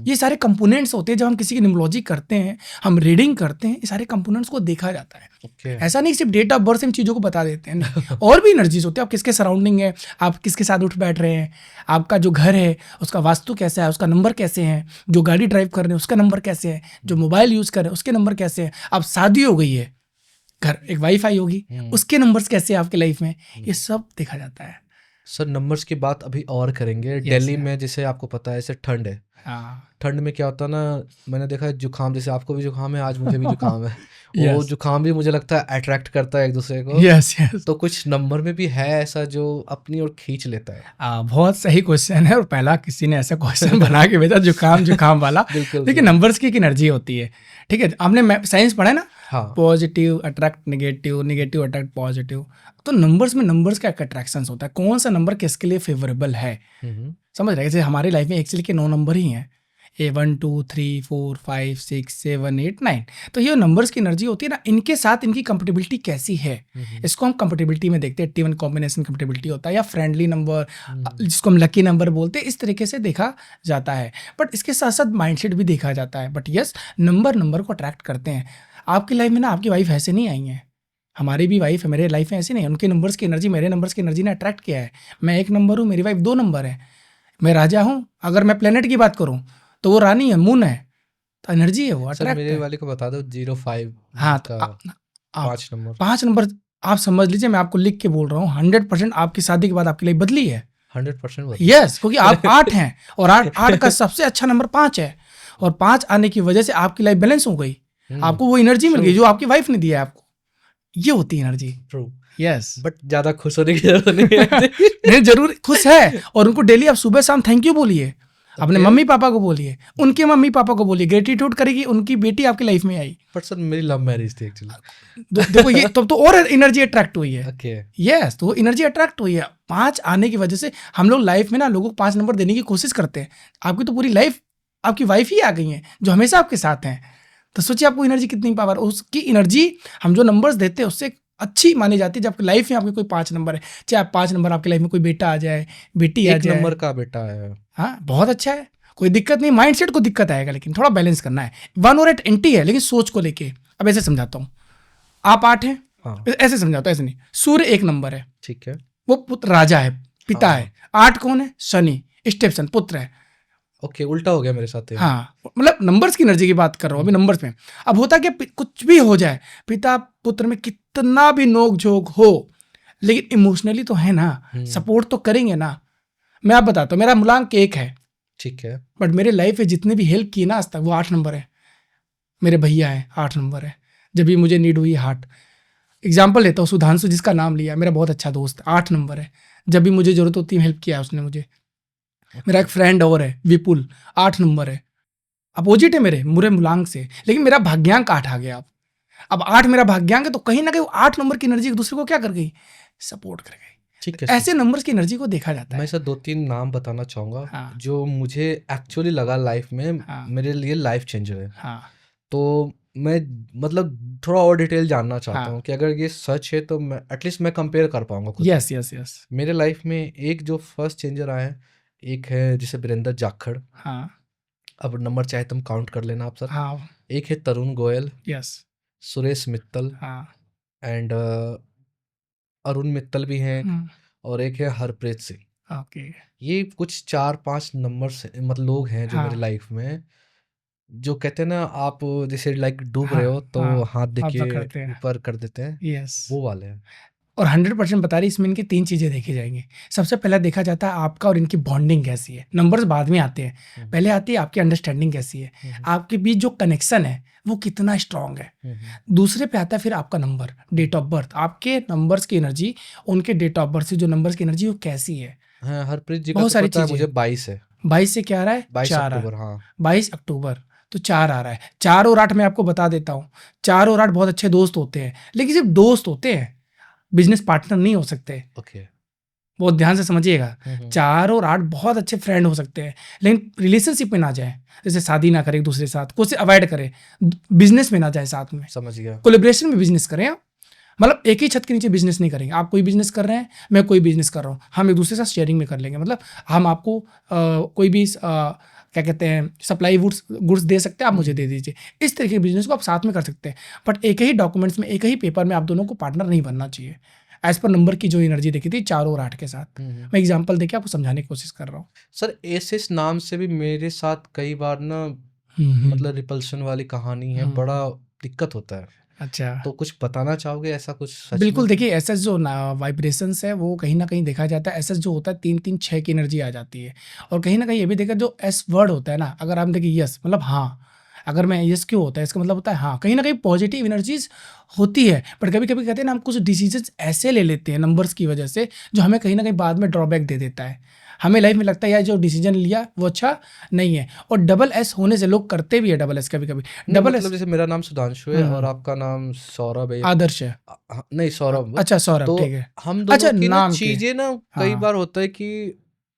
ये सारे कंपोनेंट्स होते हैं। जब हम किसी की न्यूमरोलॉजी करते हैं, हम रीडिंग करते हैं, ये सारे कंपोनेंट्स को देखा जाता है। ऐसा नहीं सिर्फ डेट ऑफ बर्थ से हम चीज़ों को बता देते हैं, और भी एनर्जीज होती है। आप किसके सराउंडिंग है, आप किसके साथ उठ बैठ रहे हैं, आपका जो घर है उसका वास्तु कैसा है, उसका नंबर कैसे है, जो गाड़ी ड्राइव कर रहे हैं उसका नंबर कैसे है, जो मोबाइल यूज़ कर रहे हैं उसके नंबर कैसे हैं, अब शादी हो गई है, घर एक वाईफाई होगी, उसके नंबर्स कैसे हैं आपके लाइफ में, ये सब देखा जाता है। सर नंबर्स की बात अभी और करेंगे। दिल्ली में जैसे आपको पता है ऐसे ठंड है, ठंड में क्या होता है ना, मैंने देखा है जुकाम, जैसे आपको भी जुकाम है, आज मुझे भी जुकाम है। वो जुकाम भी मुझे लगता है अट्रैक्ट करता है एक दूसरे को। यस। तो कुछ नंबर में भी है ऐसा जो अपनी ओर खींच लेता है? बहुत सही क्वेश्चन है, और पहला किसी ने ऐसा क्वेश्चन बना के भेजा जुकाम वाला। देखिए नंबर्स की एक एनर्जी होती है, ठीक है। आपने साइंस पढ़ा है ना, positive attract negative, negative attract positive. तो नंबर्स में नंबर्स का अट्रैक्शन होता है, कौन सा नंबर किसके लिए फेवरेबल है, समझ रहे हैं? जैसे हमारी लाइफ में एक्चुअली के 9 नंबर ही हैं, 1 2 3 4 5 6 7 8 9। तो ये नंबर्स की एनर्जी होती है ना, इनके साथ इनकी कंपेटिबिलिटी कैसी है, इसको हम कंपेटिबिलिटी में देखते हैं। T1 कॉम्बिनेशन कंपेटिबिलिटी होता है, या फ्रेंडली नंबर, जिसको हम लकी नंबर बोलते हैं, इस तरीके से देखा जाता है। बट इसके साथ साथ माइंडसेट भी देखा जाता है। बट यस, नंबर को अट्रैक्ट करते हैं। आपकी लाइफ में ना, आपकी वाइफ ऐसे नहीं आई है, हमारी भी वाइफ है, मेरे लाइफ में ऐसे नहीं है। उनके नंबर्स की एनर्जी मेरे नंबर्स की एनर्जी ने अट्रैक्ट किया है। मैं 1 नंबर हूँ, मेरी वाइफ 2 नंबर है, मैं राजा हूँ। अगर मैं प्लेनेट की बात करूँ तो वो रानी है, मून है, तो एनर्जी है वो अट्रैक्ट। मेरे वाले को बता दो 05। हाँ, तो 5 नंबर आप समझ लीजिए, मैं आपको लिख के बोल रहा हूँ, 100% आपकी शादी के बाद आपकी लाइफ बदली है, 100%। यस, क्योंकि आप 8 हैं, और 8 का सबसे अच्छा नंबर 5 है, और 5 आने की वजह से आपकी लाइफ बैलेंस हो गई, आपको वो एनर्जी मिल गई जो आपकी वाइफ ने दिया है आपको। ये होती है एनर्जी। ट्रू। यस, बट ज्यादा खुश होने की जरूरत नहीं है। नहीं, जरूर खुश है, और उनको डेली आप सुबह शाम थैंक यू बोलिए। अपने मम्मी पापा को बोलिए, उनके मम्मी पापा को बोलिए, ग्रेटिट्यूड करेगी, उनकी बेटी आपकी लाइफ में आई। पर सर मेरी लव मैरिज थी एक्चुअली। देखो ये तब तो और एनर्जी अट्रैक्ट हुई है। ओके। यस, तो वो एनर्जी अट्रैक्ट हुई है। 5 आने की वजह से हम लोग लाइफ में ना लोगों को 5 नंबर देने की कोशिश करते हैं। आपकी तो पूरी लाइफ आपकी वाइफ ही आ गई है जो हमेशा आपके साथ हैं। तो सोचिए आपको एनर्जी कितनी पावर, उसकी एनर्जी हम जो नंबर्स देते हैं उससे अच्छी मानी जाती है। जब आपकी लाइफ में आपके कोई 5 नंबर है, चाहे आप 5 नंबर आपकी लाइफ में कोई बेटा आ जाए, बेटी आ एक जाए, नंबर का बेटा है, हाँ बहुत अच्छा है, कोई दिक्कत नहीं। माइंडसेट को दिक्कत आएगा, लेकिन थोड़ा बैलेंस करना है। 1 और 8 एंटी है, लेकिन सोच को लेके। अब ऐसे समझाता हूँ, आप 8 हैं, हाँ ऐसे समझाता हूँ, ऐसे नहीं। सूर्य 1 नंबर है, ठीक है। वो पुत्र राजा है, पिता हाँ। है। 8 कौन है? शनि, स्टेप्सन, पुत्र है। ओके, उल्टा हो गया मेरे साथ ये। हाँ, मतलब नंबर्स की एनर्जी की बात कर रहा हूँ अभी, नंबर्स में। अब होता क्या, कुछ भी हो जाए, पिता पुत्र में कितना भी नोक झोंक हो, लेकिन इमोशनली तो है ना, सपोर्ट तो करेंगे ना। मैं आप बताता हूँ, मेरा मूलांक 1 है, ठीक है। बट मेरे लाइफ में जितने भी हेल्प किए ना आज तक, वो 8 नंबर है। मेरे भैया है, 8 नंबर है। जब भी मुझे नीड हुई, हार्ट एग्जाम्पल लेता हूँ, सुधांशु जिसका नाम लिया, मेरा बहुत अच्छा दोस्त, 8 नंबर है। जब भी मुझे जरूरत होती है हेल्प किया है उसने मुझे। मेरा एक फ्रेंड और है विपुल, 8 नंबर है, अपोजिट है मेरे मूलांक से, लेकिन मेरा भाग्यांक 8 आ गया। अब 8 मेरा भाग्यांक है, तो कहीं ना कहीं 8 नंबर की एनर्जी एक दूसरे को क्या कर गई, सपोर्ट कर गई। ठीक है। ऐसे नंबर्स की एनर्जी को देखा जाता मैं है। सर 2-3 नाम बताना चाहूंगा। हाँ। जो मुझे एक्चुअली लगा लाइफ में, हाँ। मेरे लिए लाइफ चेंजर है। हाँ तो मैं मतलब थोड़ा और डिटेल जानना चाहता हाँ। हूँ कि अगर ये सच है तो मैं एटलीस्ट मैं कंपेयर कर पाऊंगा खुद से। Yes yes yes. मेरे लाइफ में एक जो फर्स्ट चेंजर आए हैं, एक है जिसे वीरेंद्र जाखड़। हाँ अब नंबर चाहे तुम काउंट कर लेना आप सर। हाँ। एक है तरुण गोयल, यस। सुरेश मित्तल, हाँ। एंड अरुण मित्तल भी हैं, और एक है हरप्रीत सिंह। ओके। ये कुछ 4-5 नंबर मतलब लोग हैं जो मेरे हाँ लाइफ में, जो कहते हैं ना, आप जैसे लाइक डूब रहे हाँ हो तो हाँ, हाथ आप देखिए पकड़ते हैं। ऊपर कर देते हैं, यस। वो वाले हैं। और 100% बता रही, इसमें इनकी 3 चीजें देखी जाएंगी। सबसे पहला देखा जाता है आपका और इनकी बॉन्डिंग कैसी है। नंबर्स बाद में आते हैं, पहले आती है आपकी अंडरस्टैंडिंग कैसी है, आपके बीच जो कनेक्शन है वो कितना स्ट्रांग है। दूसरे पे आता है फिर आपका नंबर, डेट ऑफ बर्थ, आपके नंबर्स की एनर्जी, उनके डेट ऑफ बर्थ से जो नंबर्स की एनर्जी वो कैसी है। हाँ, हरप्रीत जी का बहुत तो सारी पता है चीजें। मुझे 22 है। 22 से क्या आ रहा है? 22 4 अक्टूबर, हाँ। 22 अक्टूबर, तो 4 आ रहा है। 4 और 8 मैं आपको बता देता हूँ, 4 और 8 बहुत अच्छे दोस्त होते हैं, लेकिन सिर्फ दोस्त होते हैं, बिजनेस पार्टनर नहीं हो सकते। ओके। बहुत ध्यान से समझिएगा। 4 और 8 बहुत अच्छे फ्रेंड हो सकते हैं, लेकिन रिलेशनशिप में ना जाए, जैसे शादी ना करें एक दूसरे के साथ, कुछ अवॉइड करें, बिजनेस में ना जाए साथ में, समझ गया। कोलेब्रेशन में बिजनेस करें आप। मतलब एक ही छत के नीचे बिजनेस नहीं करेंगे। आप कोई बिजनेस कर रहे हैं, मैं कोई बिजनेस कर रहा हूँ, हम एक दूसरे के साथ शेयरिंग में कर लेंगे। मतलब हम आपको कोई भी क्या कहते हैं, सप्लाई गुड्स दे सकते हैं, आप मुझे दे दीजिए। इस तरीके के बिजनेस को आप साथ में कर सकते हैं, बट एक ही डॉक्यूमेंट्स में, एक ही पेपर में आप दोनों को पार्टनर नहीं बनना चाहिए। एज पर नंबर की जो एनर्जी देखी थी 4 और 8 के साथ, मैं एग्जांपल देके आपको समझाने की कोशिश कर रहा हूँ। सर एस नाम से भी मेरे साथ कई बार ना मतलब रिपल्शन वाली कहानी है, बड़ा दिक्कत होता है। अच्छा, तो कुछ बताना चाहोगे ऐसा कुछ सच बिल्कुल। में? देखिए एसएस जो वाइब्रेशंस है वो कहीं ना कहीं देखा जाता है। एसएस जो होता है 3-3-6 की एनर्जी आ जाती है। और कहीं ना कहीं ये भी देखा, जो एस वर्ड होता है ना, अगर हम देखिए यस मतलब हाँ, अगर मैं यस क्यों होता है, इसका मतलब होता है हाँ, कहीं ना कहीं पॉजिटिव एनर्जीज होती है। पर कभी कभी कहते हैं ना, हम कुछ डिसीजन ऐसे ले लेते हैं नंबर्स की वजह से, जो हमें कहीं ना कहीं बाद में ड्रॉबैक दे देता है। हमें लाइफ में लगता है यार जो डिसीजन लिया वो अच्छा नहीं है। और डबल एस होने से लोग करते भी है डबल एस कभी कभी। डबल एस मतलब जैसे मेरा नाम सुधांशु है और आपका नाम सौरभ है। आदर्श है। नहीं सौरभ। अच्छा सौरभ, तो ठीक है। हम दोनों अच्छा, की ना नाम के। चीजें ना कई हाँ। बार होता है कि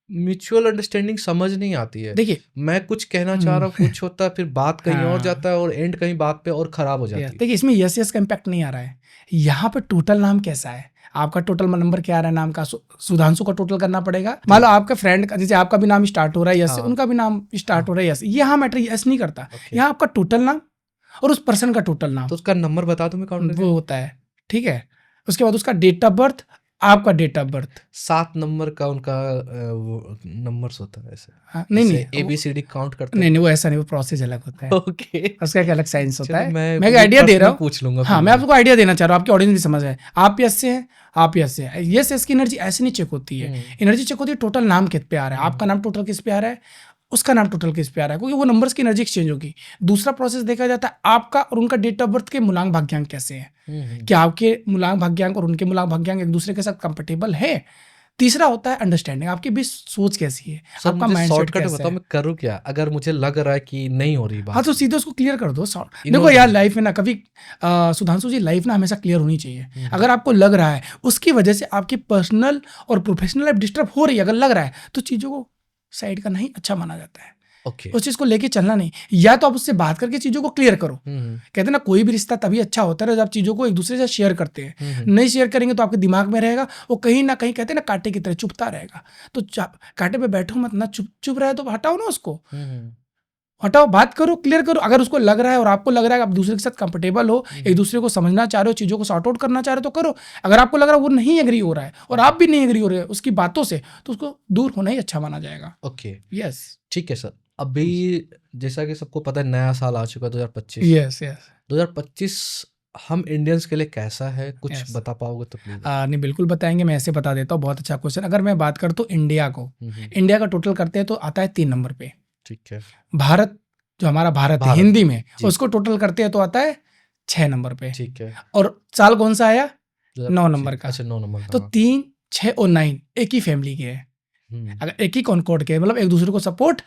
म्यूचुअल अंडरस्टैंडिंग समझ नहीं आती है। देखिए मैं कुछ कहना चाह रहा हूँ, कुछ होता है, फिर बात कहीं और हाँ। जाता है और एंड कहीं बात पे और खराब हो जाती है। देखिए इसमें यस यस का इम्पैक्ट नहीं आ रहा है। यहाँ पे टोटल नाम कैसा है, आपका टोटल नंबर क्या आ रहा है नाम का, सुधांशु का टोटल करना पड़ेगा। मान लो आपका फ्रेंड का, जैसे आपका भी नाम स्टार्ट हो रहा है यस से, उनका भी नाम स्टार्ट हो रहा है यस, यहाँ मैटर यस नहीं करता। यहाँ आपका टोटल नाम और उस पर्सन का टोटल नाम, तो उसका नंबर बता दूं मैं काउंट वो होता है, ठीक है। उसके बाद उसका डेट ऑफ बर्थ, आपका डेट ऑफ बर्थ, 7 नंबर का उनका नंबर्स होता है ऐसे। हाँ, नहीं ABCD काउंट करते नहीं वो ऐसा नहीं, वो प्रोसेस अलग होता है। ओके, उसका एक अलग साइंस होता है। मैं एक आइडिया दे रहा हूँ, पूछ लूंगा। हाँ मैं आपको आइडिया देना चाह रहा हूँ, आपकी ऑडियंस भी समझ है। आप यस से हैं, आप यस से हैं। यस यस की एनर्जी ऐसे नहीं चेक होती है, एनर्जी चेक होती है टोटल नाम किस पे आ रहा है, आपका नाम टोटल किस पे आ रहा है, उसका नाम टोटल किस पे आ रहा है, क्योंकि वो नंबर्स की एनर्जी एक्सचेंज होगी। दूसरा प्रोसेस देखा जाता है आपका और उनका डेट ऑफ बर्थ के मूलांक भाग्यांक कैसे हैं। क्या आपके मूलांक भाग्यांक और उनके मूलांक भाग्यांक एक दूसरे के साथ कंपेटेबल है, तीसरा होता है अंडरस्टैंडिंग, आपकी भी सोच कैसी है, सर आपका मुझे माइंडसेट शॉर्टकट कैसा बताओ, है। मैं करूँ क्या अगर मुझे लग रहा है कि नहीं हो रही हाँ बात? तो सीधे उसको क्लियर कर दो। देखो Ignore यार कर लाइफ में ना कभी सुधांशु जी, लाइफ ना हमेशा क्लियर होनी चाहिए। हम्म। अगर आपको लग रहा है उसकी वजह से आपकी पर्सनल और प्रोफेशनल लाइफ डिस्टर्ब हो रही है, अगर लग रहा है तो चीज़ों को साइड करना ही अच्छा माना जाता है। ओके। उस चीज़ को लेके चलना नहीं, या तो आप उससे बात करके चीज़ों को क्लियर करो। कहते हैं ना कोई भी रिश्ता तभी अच्छा होता है जब आप चीज़ों को एक दूसरे से शेयर करते हैं। नहीं शेयर करेंगे तो आपके दिमाग में रहेगा, वो कहीं ना कहीं कहते हैं ना कांटे की तरह चुभता रहेगा। तो कांटे पे बैठो मत ना, चुप चुप रहे तो हटाओ ना उसको, हटाओ, बात करो, क्लियर करो। अगर उसको लग रहा है और आपको लग रहा है आप दूसरे के साथ कंफर्टेबल हो, एक दूसरे को समझना चाह रहे हो, चीज़ों को सॉर्ट आउट करना चाह रहे हो तो करो। अगर आपको लग रहा है वो नहीं एग्री हो रहा है और आप भी नहीं एग्री हो रहे हो उसकी बातों से, तो उसको दूर होना ही अच्छा माना जाएगा। ओके, यस ठीक है सर। अभी जैसा कि सबको पता है नया साल आ चुका है 2025। यस यस 2025 हम इंडियंस के लिए कैसा है, कुछ Yes. बता पाओगे तो प्लीज? नहीं बिल्कुल बताएंगे, मैं ऐसे बता देता हूँ, बहुत अच्छा क्वेश्चन। अगर मैं बात करता हूँ इंडिया को, इंडिया का टोटल करते हैं तो आता है 3 नंबर पे। ठीक है। भारत जो हमारा भारत है भारत, हिंदी में, जी। उसको टोटल करते हैं तो आता है 6 नंबर पे। ठीक है। और साल कौन सा आया? 2025 9 नंबर का। अच्छा 9 नंबर तो का। 3, 6 और 9 एक ही फैमिली के हैं। अगर एक ही कॉन्कॉर्ड के, मतलब एक दूसरे को सपोर्ट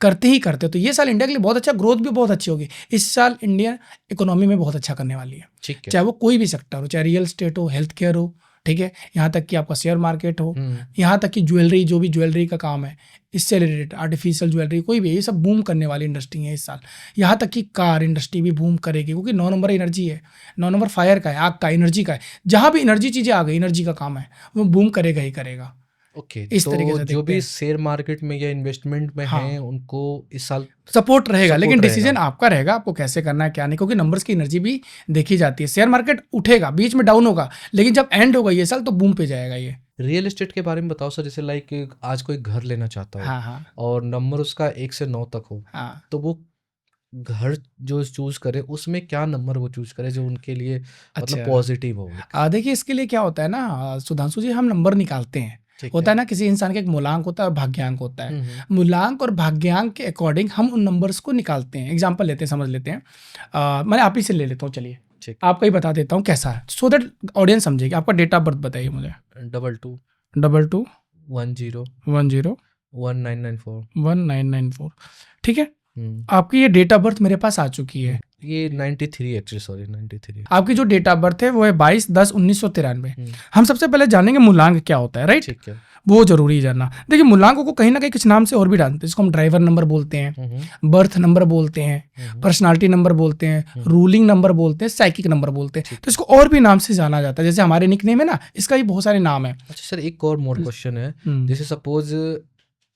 करते ही करते, तो ये साल इंडिया के लिए बहुत अच्छा, ग्रोथ भी बहुत अच्छी होगी। इस साल इंडिया इकोनॉमी में बहुत अच्छा करने वाली है। ठीक है। चाहे वो कोई भी सेक्टर हो, चाहे रियल एस्टेट हो, हेल्थ केयर हो, ठीक है, यहाँ तक कि आपका शेयर मार्केट हो, यहाँ तक कि ज्वेलरी, जो भी ज्वेलरी का काम है इससे रिलेटेड, आर्टिफिशियल ज्वेलरी, कोई भी, ये सब बूम करने वाली इंडस्ट्री है इस साल। यहाँ तक कि कार इंडस्ट्री भी बूम करेगी, क्योंकि 9 नंबर एनर्जी है, 9 नंबर फायर का है, आग का, एनर्जी का है। जहाँ भी एनर्जी चीज़ें आ गई, एनर्जी का काम है, वो बूम करेगा ही करेगा। ओके, इस तो तरीके से जो देखते भी हैं। शेयर मार्केट में या इन्वेस्टमेंट में हाँ। हैं उनको इस साल सपोर्ट रहेगा, Support लेकिन रहेगा। डिसीजन आपका रहेगा, आपको कैसे करना है क्या नहीं, क्योंकि नंबर्स की एनर्जी भी देखी जाती है। शेयर मार्केट उठेगा, बीच में डाउन होगा, लेकिन जब एंड होगा ये साल तो बूम पे जाएगा ये। रियल एस्टेट के बारे में बताओ सर। जैसे लाइक आज कोई घर लेना चाहता हो हाँ हाँ और नंबर उसका 1 से 9 तक हो, हाँ। तो वो घर जो चूज करे उसमें क्या नंबर वो चूज करे जो उनके लिए मतलब अच्छा। पॉजिटिव हो? देखिए इसके लिए क्या होता है ना सुधांशु जी, हम नंबर निकालते हैं। ठीक होता है ना, किसी इंसान का एक मूलांक होता है और भाग्यांक होता है। हम्म। मूलांक और भाग्यांक के अकॉर्डिंग हम उन नंबर्स को निकालते हैं। एग्जांपल लेते हैं, समझ लेते हैं। मैं आप ही से ले लेता हूँ, चलिए ठीक। आपका ही बता देता हूँ कैसा है, सो दैट ऑडियंस समझेगी। आपका डेट ऑफ बर्थ बताइए मुझे। 22 22 10 10 1994। 1994, ठीक है। हम्म। आपकी ये डेट ऑफ बर्थ मेरे पास आ चुकी है। ये 93 एक्चुअली, सॉरी 93। आपकी जो डेट ऑफ बर्थ है वो है 22/10/1993। हम्म। हम सबसे पहले जानेंगे मूलांक क्या होता है, राइट? ठीक है। वो जरूरी है जानना। देखिए मूलांकों को कहीं ना कहीं कुछ नाम से और भी जानते हैं, जिसको हम ड्राइवर नंबर बोलते हैं, बर्थ नंबर बोलते हैं, पर्सनालिटी नंबर बोलते हैं, रूलिंग नंबर बोलते हैं, साइकिक नंबर बोलते हैं। तो इसको और भी नाम से जाना जाता है, जैसे हमारे निकनेम है ना, इसका भी बहुत सारे नाम है। अच्छा सर, एक और मोर क्वेश्चन है। जैसे सपोज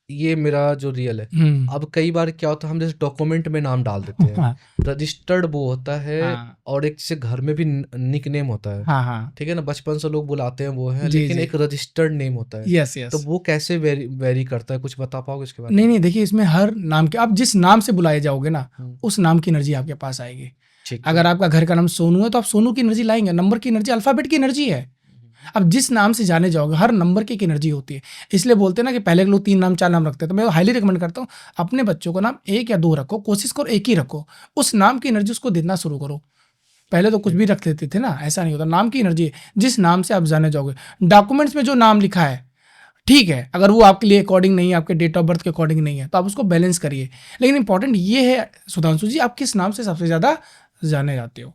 ये मेरा जो रियल है, अब कई बार क्या होता है हम जैसे डॉक्यूमेंट में नाम डाल देते हैं, रजिस्टर्ड वो होता है, और एक जैसे घर में भी निकनेम होता है। हाँ ठीक है ना, बचपन से लोग बुलाते हैं वो है, जी, लेकिन जी। एक रजिस्टर्ड नेम होता है। Yes yes. तो वो कैसे वेरी करता है, कुछ बता पाओगे इसके बारे में? नहीं नहीं, देखिए इसमें हर नाम के, आप जिस नाम से बुलाए जाओगे ना उस नाम की एनर्जी आपके पास आएगी। ठीक है। अगर आपका घर का नाम सोनू है तो आप सोनू की एनर्जी लाएंगे। नंबर की एनर्जी अल्फाबेट की एनर्जी है। अब जिस नाम से जाने जाओगे, हर नंबर की एक एनर्जी होती है। इसलिए बोलते हैं ना कि पहले के लोग 3 नाम 4 नाम रखते हैं, तो मैं हाईली रिकमेंड करता हूँ अपने बच्चों को नाम 1 या 2 रखो, कोशिश करो 1 ही रखो। उस नाम की एनर्जी उसको देना शुरू करो। पहले तो कुछ भी रख लेते थे ना, ऐसा नहीं होता। नाम की एनर्जी, जिस नाम से आप जाने जाओगे, डॉक्यूमेंट्स में जो नाम लिखा है ठीक है, अगर वो आपके लिए अकॉर्डिंग नहीं है, आपके डेट ऑफ बर्थ के अकॉर्डिंग नहीं है, तो आप उसको बैलेंस करिए। लेकिन इंपॉर्टेंट ये है सुधांशु जी, आप किस नाम से सबसे ज्यादा जाने जाते हो,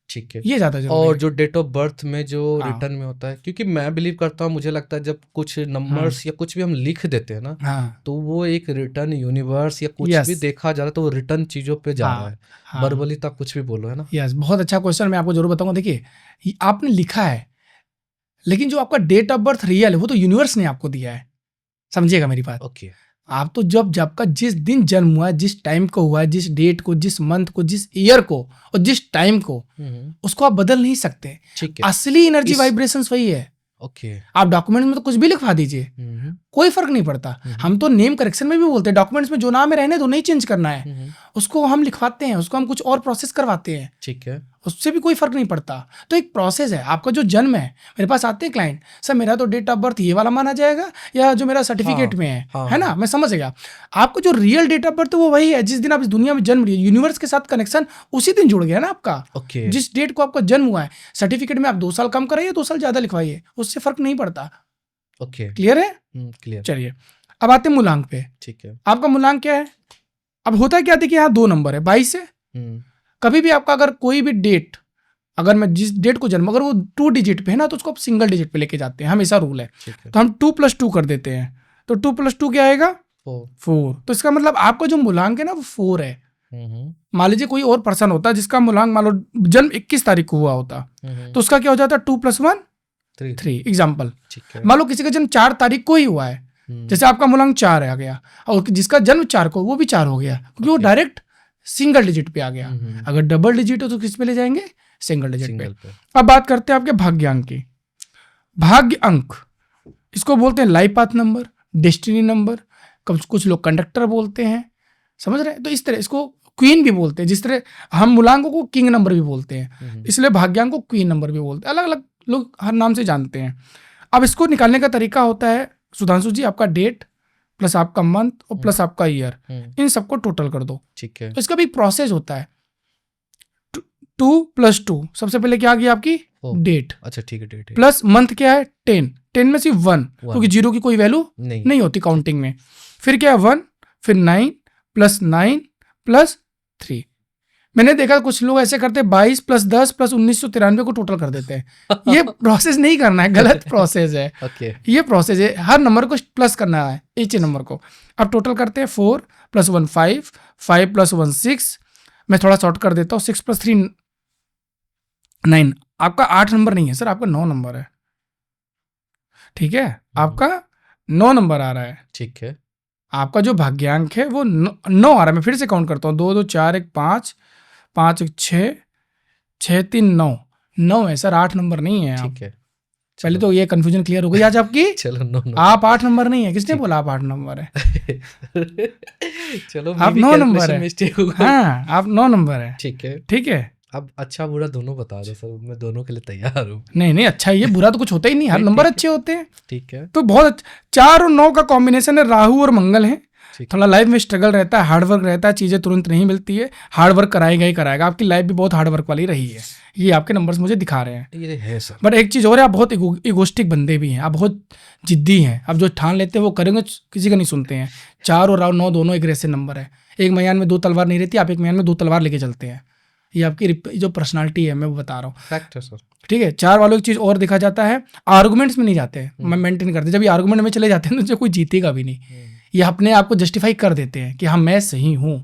ठीक है। ये ज्यादा जरूरी और है। जो डेट ऑफ बर्थ में जो हाँ। रिटर्न में होता है, क्योंकि मैं बिलीव करता हूँ, मुझे लगता है जब कुछ नंबर्स या कुछ भी हम लिख देते हैं ना, हाँ तो वो एक रिटर्न यूनिवर्स या कुछ Yes. भी देखा जा रहा है, तो वो रिटर्न चीजों पे जा रहा है। हाँ। बर्बली तक कुछ भी बोलो, है ना? यस, बहुत अच्छा क्वेश्चन, मैं आपको जरूर बताऊंगा। देखिए आपने लिखा है, लेकिन जो आपका डेट ऑफ बर्थ रियल है वो तो यूनिवर्स ने आपको दिया है, समझिएगा मेरी बात। ओके। आप तो जब का जिस दिन जन्म हुआ है, जिस टाइम को हुआ है, जिस डेट को, जिस मंथ को, जिस ईयर को और जिस टाइम को, उसको आप बदल नहीं सकते। ठीक है। असली एनर्जी इस- वाइब्रेशंस वही है। ओके। आप डॉक्यूमेंट में तो कुछ भी लिखवा दीजिए, कोई फर्क नहीं पड़ता। हम तो नेम करेक्शन में भी बोलते हैं, डॉक्यूमेंट्स में जो नाम है रहने दो, नहीं चेंज करना है, उसको हम लिखवाते हैं, उसको हम कुछ और प्रोसेस करवाते हैं, ठीक है। उससे भी कोई फर्क नहीं पड़ता। तो एक प्रोसेस है। आपका जो जन्म है, मेरे पास आते हैं क्लाइंट, सर मेरा तो डेट ऑफ बर्थ ये वाला माना जाएगा या जो मेरा सर्टिफिकेट में है, है ना? मैं समझ गया। आपको जो रियल डेट ऑफ बर्थ है वो वही है जिस दिन आप इस दुनिया में जन्म लिए। यूनिवर्स के साथ कनेक्शन उसी दिन जुड़ गया ना आपका। ओके। जिस डेट को आपका जन्म हुआ है, सर्टिफिकेट में आप 2 साल कम कराइए, 2 साल ज्यादा लिखवाइए, उससे फर्क नहीं पड़ता। ओके, क्लियर है? क्लियर, चलिए अब आते हैं मूलांक पे। ठीक है। आपका मूलांक क्या है? अब होता है क्या, देखिए यहाँ 2 नंबर है 22 है। कभी भी आपका अगर कोई भी डेट, अगर मैं जिस डेट को जन्म, अगर वो 2 डिजिट पे है ना, तो उसको आप सिंगल डिजिट पे लेके जाते हैं, हमेशा रूल है। ठीक है। तो हम 2 + 2 कर देते हैं, तो 2 + 2 क्या आएगा? 4। तो इसका मतलब आपका जो मूलांक है ना वो 4 है। मान लीजिए कोई और पर्सन होता है जिसका मूलांक मान लो जन्म 21 तारीख को हुआ होता, तो उसका क्या हो जाता है? 2 + 1 3 एग्जाम्पल। मान लो किसी का जन्म 4 तारीख को ही हुआ है, जैसे आपका मूलांक 4 आ गया, और जिसका जन्म 4 को, वो भी 4 हो गया, क्योंकि वो डायरेक्ट सिंगल डिजिट पे आ गया। अगर डबल डिजिट हो तो किस पे ले जाएंगे? सिंगल डिजिट पे। अब बात करते हैं आपके भाग्यांक की। भाग्य अंक, इसको बोलते हैं life path number, destiny number, कुछ लोग कंडक्टर बोलते हैं, समझ रहे हैं? तो इस तरह इसको क्वीन भी बोलते हैं, जिस तरह हम मूलांकों को किंग नंबर भी बोलते हैं, इसलिए भाग्यांक को क्वीन नंबर भी बोलते हैं। अलग अलग लोग हर नाम से जानते हैं। अब इसको निकालने का तरीका होता है सुधांशु जी, आपका डेट प्लस आपका मंथ और प्लस आपका ईयर, इन सबको टोटल कर दो। ठीक है। तो इसका भी प्रोसेस होता है। 2 + 2, सबसे पहले क्या आ गई आपकी? डेट। अच्छा, ठीक है, डेट प्लस मंथ क्या है? 10 में सिर्फ 1, क्योंकि 0 की कोई वैल्यू नहीं होती काउंटिंग में। फिर क्या है? 1, फिर 9 + 9 + 3। मैंने देखा कुछ लोग ऐसे करते हैं 22 + 10 + 1993 को टोटल कर देते हैं। ये प्रोसेस नहीं करना है, गलत प्रोसेस है। ये प्रोसेस है, हर नंबर को प्लस करना है, each नंबर को। अब टोटल करते हैं 4 + 1 5, 5 + 1 6, मैं थोड़ा शॉर्ट कर देता हूँ, 6 + 3 9। आपका 8 नंबर नहीं है सर, आपका 9 नंबर है। ठीक है, आपका 9 नंबर आ रहा है। ठीक है। आपका जो भाग्यांक है वो 9 आ रहा है। मैं फिर से काउंट करता हूँ, 2 2 4 1 5, 5 1 6, 6 3 9, 9 है सर, 8 नंबर नहीं है। ठीक है, पहले तो ये कंफ्यूजन क्लियर हो गई आज आपकी। चलो, नो आप 8 नंबर नहीं है, किसने बोला आप 8 नंबर है? चलो, आप 9 नंबर है। मिस्टेक हो गई। हाँ, आप 9 नंबर है। ठीक है। ठीक है, अब अच्छा बुरा दोनों बता दो सर, मैं दोनों के लिए तैयार हूँ। नहीं अच्छा, ये बुरा तो कुछ होता ही नहीं, हर नंबर अच्छे होते हैं। ठीक है। तो बहुत 4 और 9 का कॉम्बिनेशन है, राहु और मंगल है। थोड़ा लाइफ में स्ट्रगल रहता है, हार्डवर्क रहता है, चीजें तुरंत नहीं मिलती है, हार्डवर्क कराएगा ही कराएगा। आपकी लाइफ भी बहुत हार्डवर्क वाली रही है, ये आपके नंबर्स मुझे दिखा रहे हैं। ये है सर। बट एक चीज और है, आप बहुत इगोस्टिक बंदे भी हैं, आप बहुत जिद्दी हैं। आप जो ठान लेते हैं वो करेंगे, किसी का नहीं सुनते हैं। 4 और 9 दोनों एग्रेसिव नंबर है। एक मैदान में 2 तलवार नहीं रहती, आप एक मैदान में 2 तलवार लेके चलते हैं। ये आपकी जो पर्सनालिटी है, मैं वो बता रहा हूँ। फैक्ट है सर। ठीक है, 4 वालों की चीज और देखा जाता है, आर्गुमेंट्स में नहीं जाते, मैं मेंटेन करते। जब ये आर्गुमेंट में चले जाते हैं तो कोई जीतेगा भी नहीं। ये अपने आप को जस्टिफाई कर देते हैं कि हाँ मैं सही हूँ।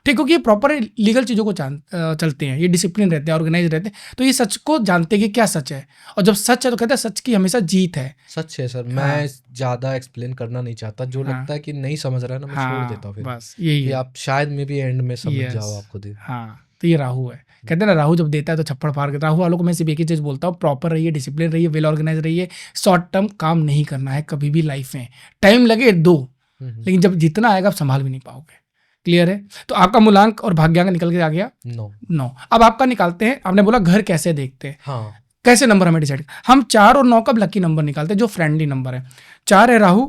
ठीक, क्योंकि ये प्रॉपर लीगल चीज़ों को चलते हैं, ये डिसिप्लिन रहते हैं, ऑर्गेनाइज रहते हैं, तो ये सच को जानते हैं कि क्या सच है। और जब सच है तो कहते हैं सच की हमेशा जीत है। सच है सर। मैं ज़्यादा एक्सप्लेन करना नहीं चाहता, जो लगता है कि नहीं समझ रहा है ना, मैं छोड़ देता हूँ। फिर बस यही है, आप शायद में भी एंड में समझ जाओ आपको। हाँ, तो ये राहु है। कहते हैं ना, राहु जब देता है तो छप्पड़ फाड़ के। राहु वालों को मैं सिर्फ एक ही चीज़ बोलता हूँ, प्रॉपर रहिए, डिसिप्लिन रहिए, वेल ऑर्गेनाइज रहिए। शॉर्ट टर्म काम नहीं करना है कभी भी लाइफ में, टाइम लगे दो, लेकिन जब जितना आएगा आप संभाल भी नहीं पाओगे। क्लियर है? तो आपका मूलांक और भाग्यांक निकल के आ गया 9। अब आपका निकालते हैं। आपने बोला घर कैसे देखते हैं, हाँ, कैसे नंबर हमें डिसाइड। हम 4 और 9 का लकी नंबर निकालते हैं, जो फ्रेंडली नंबर है। 4 है राहु,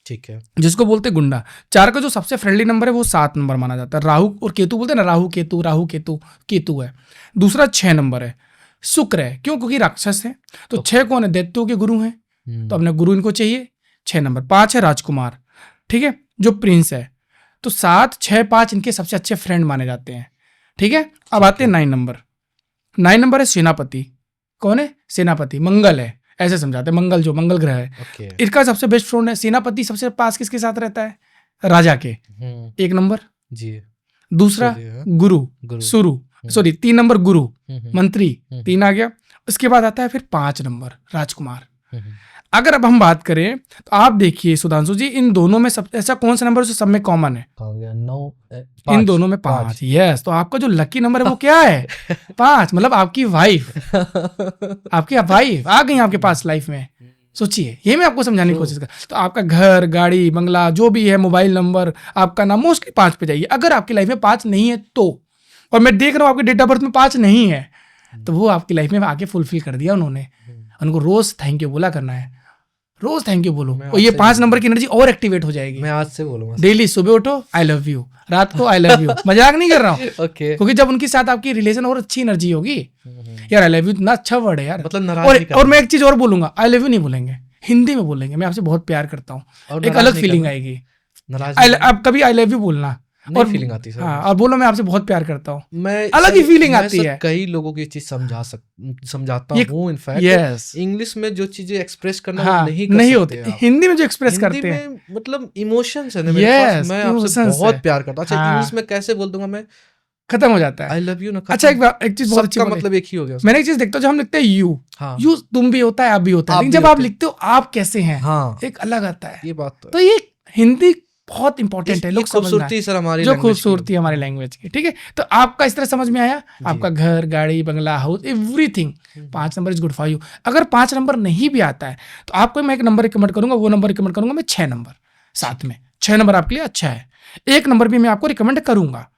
ठीक है, जिसको बोलते हैं गुंडा। 4 का जो सबसे फ्रेंडली नंबर है वो 7 नंबर माना जाता है। राहु और केतु बोलते हैं ना, राहु केतु, केतु है। दूसरा 6 नंबर है, शुक्र है। क्यों? क्योंकि राक्षस है। तो 6 कौन है? दैत्यों के गुरु हैं, तो अपने गुरु इनको चाहिए। 6 नंबर। 5 है राजकुमार, ठीक है, जो प्रिंस है। तो 7 6 5 इनके सबसे अच्छे फ्रेंड माने जाते हैं। ठीक है, अब आते हैं 9 नंबर। 9 नंबर है सेनापति। कौन है? सेनापति, मंगल है, ऐसे समझाते हैं। मंगल, जो मंगल ग्रह है, इसका सबसे बेस्ट फ्रेंड है। सेनापति सबसे पास किसके साथ रहता है? राजा के। 1 नंबर जी। दूसरा गुरु, सुरु, सॉरी 3 नंबर गुरु, मंत्री, 3 आ गया। उसके बाद आता है फिर 5 नंबर राजकुमार। अगर अब हम बात करें तो आप देखिए सुधांशु जी, इन दोनों में सब ऐसा कौन सा नंबर सब में कॉमन है? 9, इन दोनों में 5। यस, तो आपका जो लकी नंबर है वो क्या है? 5। मतलब आपकी वाइफ, आपकी वाइफ आ गई आपके पास लाइफ में। सोचिए, ये मैं आपको समझाने की कोशिश कर। तो आपका घर, गाड़ी, बंगला, जो भी है, मोबाइल नंबर, आपका नाम, मोस्टली 5 पे जाइए। अगर आपकी लाइफ में 5 नहीं है तो, और मैं देख रहा हूँ आपके डेट ऑफ बर्थ में 5 नहीं है, तो वो आपकी लाइफ में आके फुलफिल कर दिया उन्होंने। उनको रोज थैंक यू बोला करना है, रोज थैंक यू बोलो, और ये 5 नंबर की एनर्जी और एक्टिवेट हो जाएगी। मैं आज से बोलूंगा डेली। सुबह उठो आई लव यू, रात को आई लव यू। मजाक नहीं कर रहा हूँ, क्योंकि जब उनके साथ आपकी रिलेशन और अच्छी एनर्जी होगी। यार आई लव यू इतना अच्छा वर्ड है यार, मतलब। और मैं एक चीज और बोलूंगा, आई लव यू नहीं बोलेंगे, हिंदी में बोलेंगे मैं आपसे बहुत प्यार करता हूँ, और एक नाराज अलग नहीं फीलिंग करना। आएगी। नाराज नहीं अब कभी आई लव यू बोलना नहीं और फीलिंग आती सर। हाँ, और बोलो मैं आपसे बहुत प्यार करता हूँ, मैं अलग ही सर- फीलिंग मैं आती सर है। कई लोगों को ये चीज समझाता ये हूँ इनफैक्ट। यस, इंग्लिश में जो चीजें एक्सप्रेस करना वो हाँ नहीं कर नहीं सकते होते, आप। हिंदी में जो एक्सप्रेस हिंदी करते हैं, में मतलब इमोशंस है ना मेरे पास, यस मैं आपसे इमोशंस बहुत है, प्यार करता हूँ। अच्छा हाँ इंग्लिश में कैसे बोल दूंगा मैं, खत्म हो जाता है। आई लव यू ना, अच्छा खत्म। एक चीज बहुत अच्छी सबका बोली, मतलब एक ही हो गया उसका। मैंने एक चीज देखता हूँ, जब हम लिखते हैं यू, हाँ यू तुम भी होता है आप भी होता है, आप लेकिन भी जब आप होते हैं। लिखते हो आप कैसे हैं, हाँ एक अलग आता है। ये बात तो तो है। ये हिंदी बहुत इंपॉर्टेंट है, ये लोग समझना है, खूबसूरती सर हमारी जो लैंग्वेज की खूबसूरती हमारी लैंग्वेज की। ठीक है, तो आपका इस तरह समझ में आया, जी। आपका घर, गाड़ी, बंगला, house, everything, 5 number is good for you. अगर 5 नंबर नहीं भी आता है तो आपको मैं एक नंबर रिकमेंड करूंगा, वो नंबर रिकमेंड करूंगा मैं 6 नंबर, साथ में 6 नंबर आपके लिए अच्छा है। एक नंबर भी मैं आपको रिकमेंड करूंगा।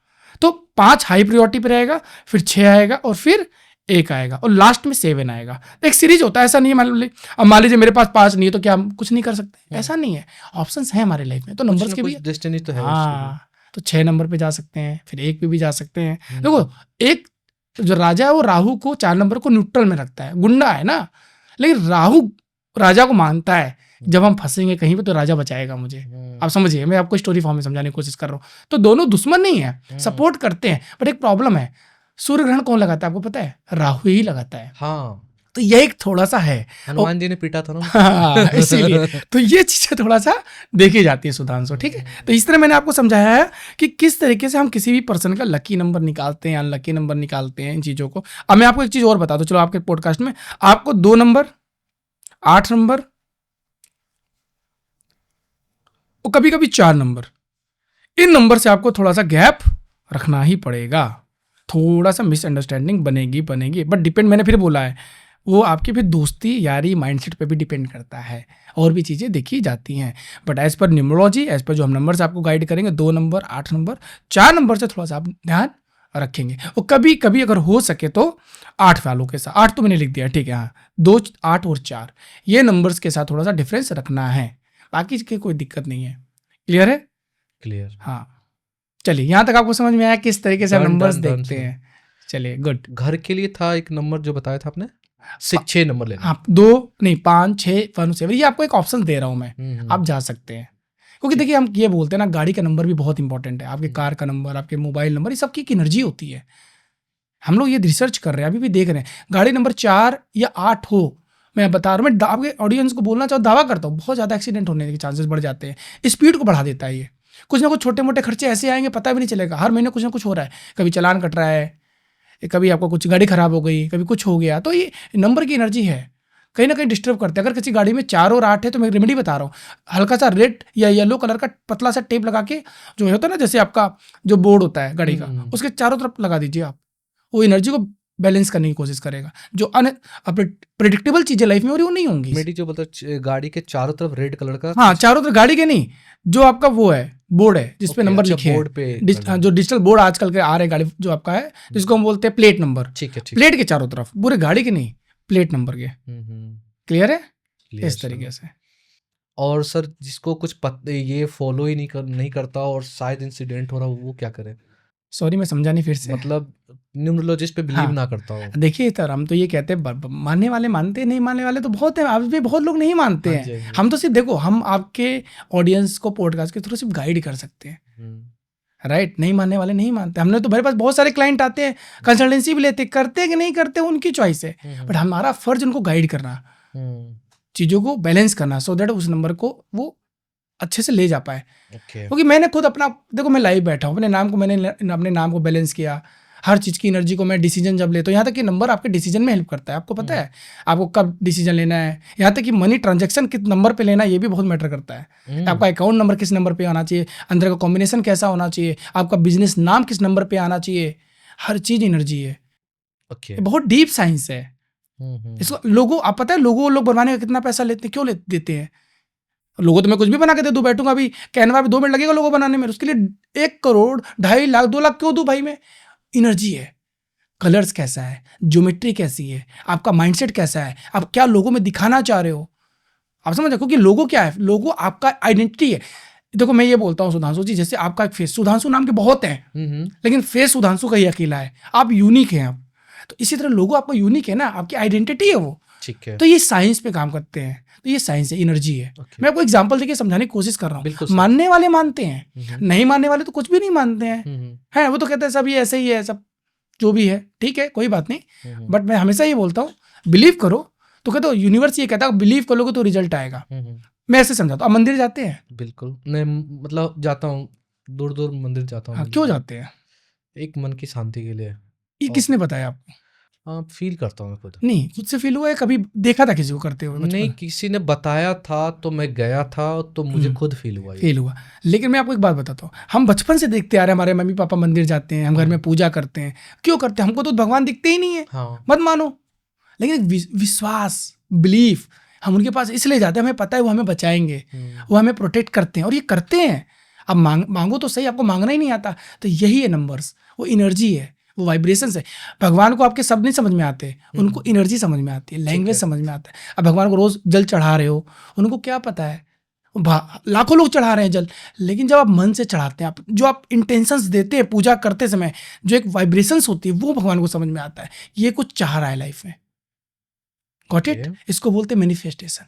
तो 5 हाई प्रायोरिटी पे रहेगा, फिर 6 आएगा और फिर 1 आएगा और लास्ट में 7 आएगा। एक सीरीज होता है, ऐसा नहीं है मान लीजिए मेरे पास 5 नहीं है तो क्या हम कुछ नहीं कर सकते, ऐसा नहीं है। ऑप्शंस हैं हमारे लाइफ में, तो कुछ नंबर्स ना के कुछ भी डेस्टिनी तो है उसकी भी। हाँ, तो 6 नंबर पे जा सकते हैं, फिर 1 पे भी जा सकते हैं। देखो एक जो राजा है वो राहु को 4 नंबर को न्यूट्रल में रखता है, गुंडा है ना, लेकिन राहु राजा को मानता है, जब हम फंसेंगे कहीं पे तो राजा बचाएगा मुझे। आप समझिए, मैं आपको स्टोरी फॉर्म में समझाने की कोशिश कर रहा हूँ। तो दोनों दुश्मन नहीं है, सपोर्ट करते हैं, बट एक प्रॉब्लम है, सूर्य ग्रहण कौन लगाता है आपको पता है? राहु ही लगाता है। हाँ तो ये एक थोड़ा सा है, हनुमान जी ने पीटा था ना। हाँ इसीलिए तो ये चीजें थोड़ा सा देखी जाती है सुधांशु। ठीक है, तो इस तरह मैंने आपको समझाया है कि किस तरीके से हम किसी भी पर्सन का लकी नंबर निकालते हैं, अनलकी नंबर निकालते हैं, इन चीजों को। अब मैं आपको एक चीज और बता दूं, चलो आपके पॉडकास्ट में आपको 2 नंबर, 8 नंबर और कभी कभी 4 नंबर, इन नंबर से आपको थोड़ा सा गैप रखना ही पड़ेगा, थोड़ा सा मिसअंडरस्टैंडिंग बनेगी बट डिपेंड, मैंने फिर बोला है, वो आपकी फिर दोस्ती यारी माइंडसेट पे भी डिपेंड करता है, और भी चीज़ें देखी जाती हैं। बट एज पर न्यूमरोलॉजी, एज पर जो हम नंबर से आपको गाइड करेंगे, 2 नंबर, 8 नंबर, 4 नंबर से थोड़ा सा आप ध्यान रखेंगे। और कभी कभी अगर हो सके तो 8 वालों के साथ, 8 तो मैंने लिख दिया, ठीक है, हाँ 2, 8 और 4 ये नंबर्स के साथ थोड़ा सा डिफरेंस रखना है, बाकी की कोई दिक्कत नहीं है। क्लियर है? क्लियर। हाँ चलिए, यहाँ तक आपको समझ में आया किस तरीके से हम Done, नंबर्स done, done, देखते sir. हैं। चलिए गुड। घर के लिए था एक नंबर जो बताया था आपने, 6 नंबर लेना। आप 2 नहीं 5, 6, 1, 7, ये आपको एक ऑप्शन दे रहा हूँ मैं, आप जा सकते हैं। क्योंकि देखिए हम ये बोलते हैं ना, गाड़ी का नंबर भी बहुत इंपॉर्टेंट है, आपके कार का नंबर, आपके मोबाइल नंबर, ये सबकी एक एनर्जी होती है। हम लोग ये रिसर्च कर रहे हैं, अभी भी देख रहे हैं, गाड़ी नंबर 4 या 8 हो, मैं बता रहा हूँ, मैं आपके ऑडियंस को बोलना चाहूँ, दावा करता हूँ, बहुत ज़्यादा एक्सीडेंट होने के चांसेस बढ़ जाते हैं, स्पीड को बढ़ा देता है ये। कुछ ना कुछ छोटे मोटे खर्चे ऐसे आएंगे, पता भी नहीं चलेगा, हर महीने कुछ ना कुछ हो रहा है, कभी चालान कट रहा है, कभी आपको कुछ गाड़ी खराब हो गई, कभी कुछ हो गया, तो ये नंबर की एनर्जी है, कहीं ना कहीं डिस्टर्ब करते हैं। अगर किसी गाड़ी में 4 और 8 है तो मैं रेमेडी बता रहा हूँ, हल्का सा रेड या येलो कलर का पतला सा टेप लगा के, जो होता है ना, जैसे आपका जो बोर्ड होता है गाड़ी का, उसके चारों तरफ लगा दीजिए आप, वो एनर्जी को बैलेंस करने की कोशिश करेगा। जो प्रेडिक्टेबल चीजें लाइफ में हो रही वो नहीं होंगी। मेरी जो मतलब गाड़ी के चारों तरफ रेड कलर का, हाँ चारों तरफ, गाड़ी के नहीं, जो आपका वो है बोर्ड है जिसपे नंबर लिखे बोर्ड हैं, पे जो डिजिटल बोर्ड आजकल के आ रहे गाड़ी जो आपका है, जिसको हम बोलते हैं प्लेट नंबर, ठीक है, प्लेट के चारों तरफ, पूरे गाड़ी के नहीं, प्लेट नंबर के। क्लियर है? इस तरीके से। और सर जिसको कुछ ये फॉलो ही नहीं करता और शायद इंसिडेंट हो रहा, वो क्या करे? सॉरी मैं समझा नहीं, फिर से मतलब न्यूमरोलॉजिस्ट पे बिलीव ना करता हो। देखिए सर, हम तो ये कहते हैं, मानने वाले मानते हैं, नहीं मानने वाले तो बहुत हैं, अभी भी बहुत लोग नहीं मानते हैं। हम तो सिर्फ देखो, हम आपके ऑडियंस को पॉडकास्ट के थ्रू सिर्फ गाइड कर सकते हैं, राइट? नहीं मानने वाले नहीं मानते। हमने तो, मेरे पास बहुत सारे क्लाइंट आते हैं, कंसल्टेंसी भी लेते, करते हैं कि नहीं करते उनकी चॉइस है, बट हमारा फर्ज उनको गाइड करना, चीज़ों को बैलेंस करना, सो दैट उस नंबर को वो अच्छे से ले जा पाए। क्योंकि मैंने खुद अपना, देखो मैं लाइव बैठा हूँ, अपने नाम को, मैंने अपने नाम को बैलेंस किया, हर चीज़ की एनर्जी को मैं डिसीजन जब लेता हूँ, यहाँ तक कि नंबर आपके डिसीजन में हेल्प करता है, आपको पता है आपको कब डिसीजन लेना है, यहाँ तक कि मनी ट्रांजैक्शन किस नंबर पे लेना है ये भी बहुत मैटर करता है। आपका अकाउंट नंबर किस नंबर पे आना चाहिए, अंदर का कॉम्बिनेशन कैसा होना चाहिए, आपका बिजनेस नाम किस नंबर पे आना चाहिए, हर चीज़ एनर्जी है। बहुत डीप साइंस है इसको। लोगों, आप पता है लोग बनवाने का कितना पैसा लेते हैं, क्यों देते हैं? लोगों तो मैं कुछ भी बना के दे दूं, बैठूंगा अभी कैनवा पे 2 मिनट लगेगा लोगों बनाने में, उसके लिए 1 करोड़, 2.5 लाख, 2 लाख क्यों दूं भाई मैं? एनर्जी है, कलर्स कैसा है, ज्योमेट्री कैसी है, आपका माइंडसेट कैसा है, आप क्या लोगों में दिखाना चाह रहे हो, आप समझ रहे? क्योंकि लोगो क्या है, लोगो आपका आइडेंटिटी है। देखो मैं ये बोलता हूँ सुधांशु जी, जैसे आपका एक फेस, सुधांशु नाम के बहुत हैं, लेकिन फेस सुधांशु का ही अकेला है, आप यूनिक हैं आप। तो इसी तरह लोगो आपका यूनिक है ना, आपकी आइडेंटिटी है वो। ठीक है। तो ये साइंस पे काम करते हैं, तो ये साइंस है, एनर्जी है। ओके। मैं आपको एग्जांपल देके समझाने की कोशिश कर रहा बिल्कुल हूँ। सर। मानने वाले मानते हैं, हम्म, नहीं मानने वाले तो कुछ भी नहीं मानते हैं। है वो तो कहते हैं सब ये ऐसे ही है, सब जो भी है ठीक है, कोई बात नहीं। हम्म, बट मैं हमेशा ये बोलता हूँ, बिलीव करो तो कहते हो, यूनिवर्स ये कहता है बिलीव करोगे तो रिजल्ट आएगा। मैं ऐसे समझाता हूँ। आप मंदिर जाते हैं? बिल्कुल नहीं, मतलब जाता हूँ, दूर दूर मंदिर जाता हूँ। हाँ, क्यों जाते हैं? एक मन की शांति के लिए। ये और किसने बताया आपको? हाँ, फील करता हूँ मैं खुद। नहीं, खुद से फील हुआ है? कभी देखा था किसी को करते हुए नहीं, बचपन? किसी ने बताया था तो मैं गया था, तो मुझे खुद फील हुआ ये। फील हुआ। लेकिन मैं आपको एक बात बताता हूँ, हम बचपन से देखते आ रहे हैं, हमारे मम्मी पापा मंदिर जाते हैं, हम घर में पूजा करते हैं। क्यों करते हैं? हमको तो भगवान दिखते ही नहीं है, हाँ। मत मानो। लेकिन एक विश्वास, बिलीफ, हम उनके पास इसलिए जाते हैं, हमें पता है वो हमें बचाएंगे, वो हमें प्रोटेक्ट करते हैं, और ये करते हैं। अब मांगो तो सही, आपको मांगना ही नहीं आता। तो यही है नंबर्स, वो एनर्जी है, वो वाइब्रेशंस है। भगवान को आपके शब्द नहीं समझ में आते, उनको एनर्जी समझ में आती है, लैंग्वेज समझ में आता है। अब भगवान को रोज जल चढ़ा रहे हो, उनको क्या पता है? लाखों लोग चढ़ा रहे हैं जल, लेकिन जब आप मन से चढ़ाते हैं, आप जो आप इंटेंशंस देते हैं पूजा करते समय, जो एक वाइब्रेशंस होती है, वो भगवान को समझ में आता है ये कुछ चाह रहा है लाइफ में। Got it? इसको बोलते हैं मैनिफेस्टेशन।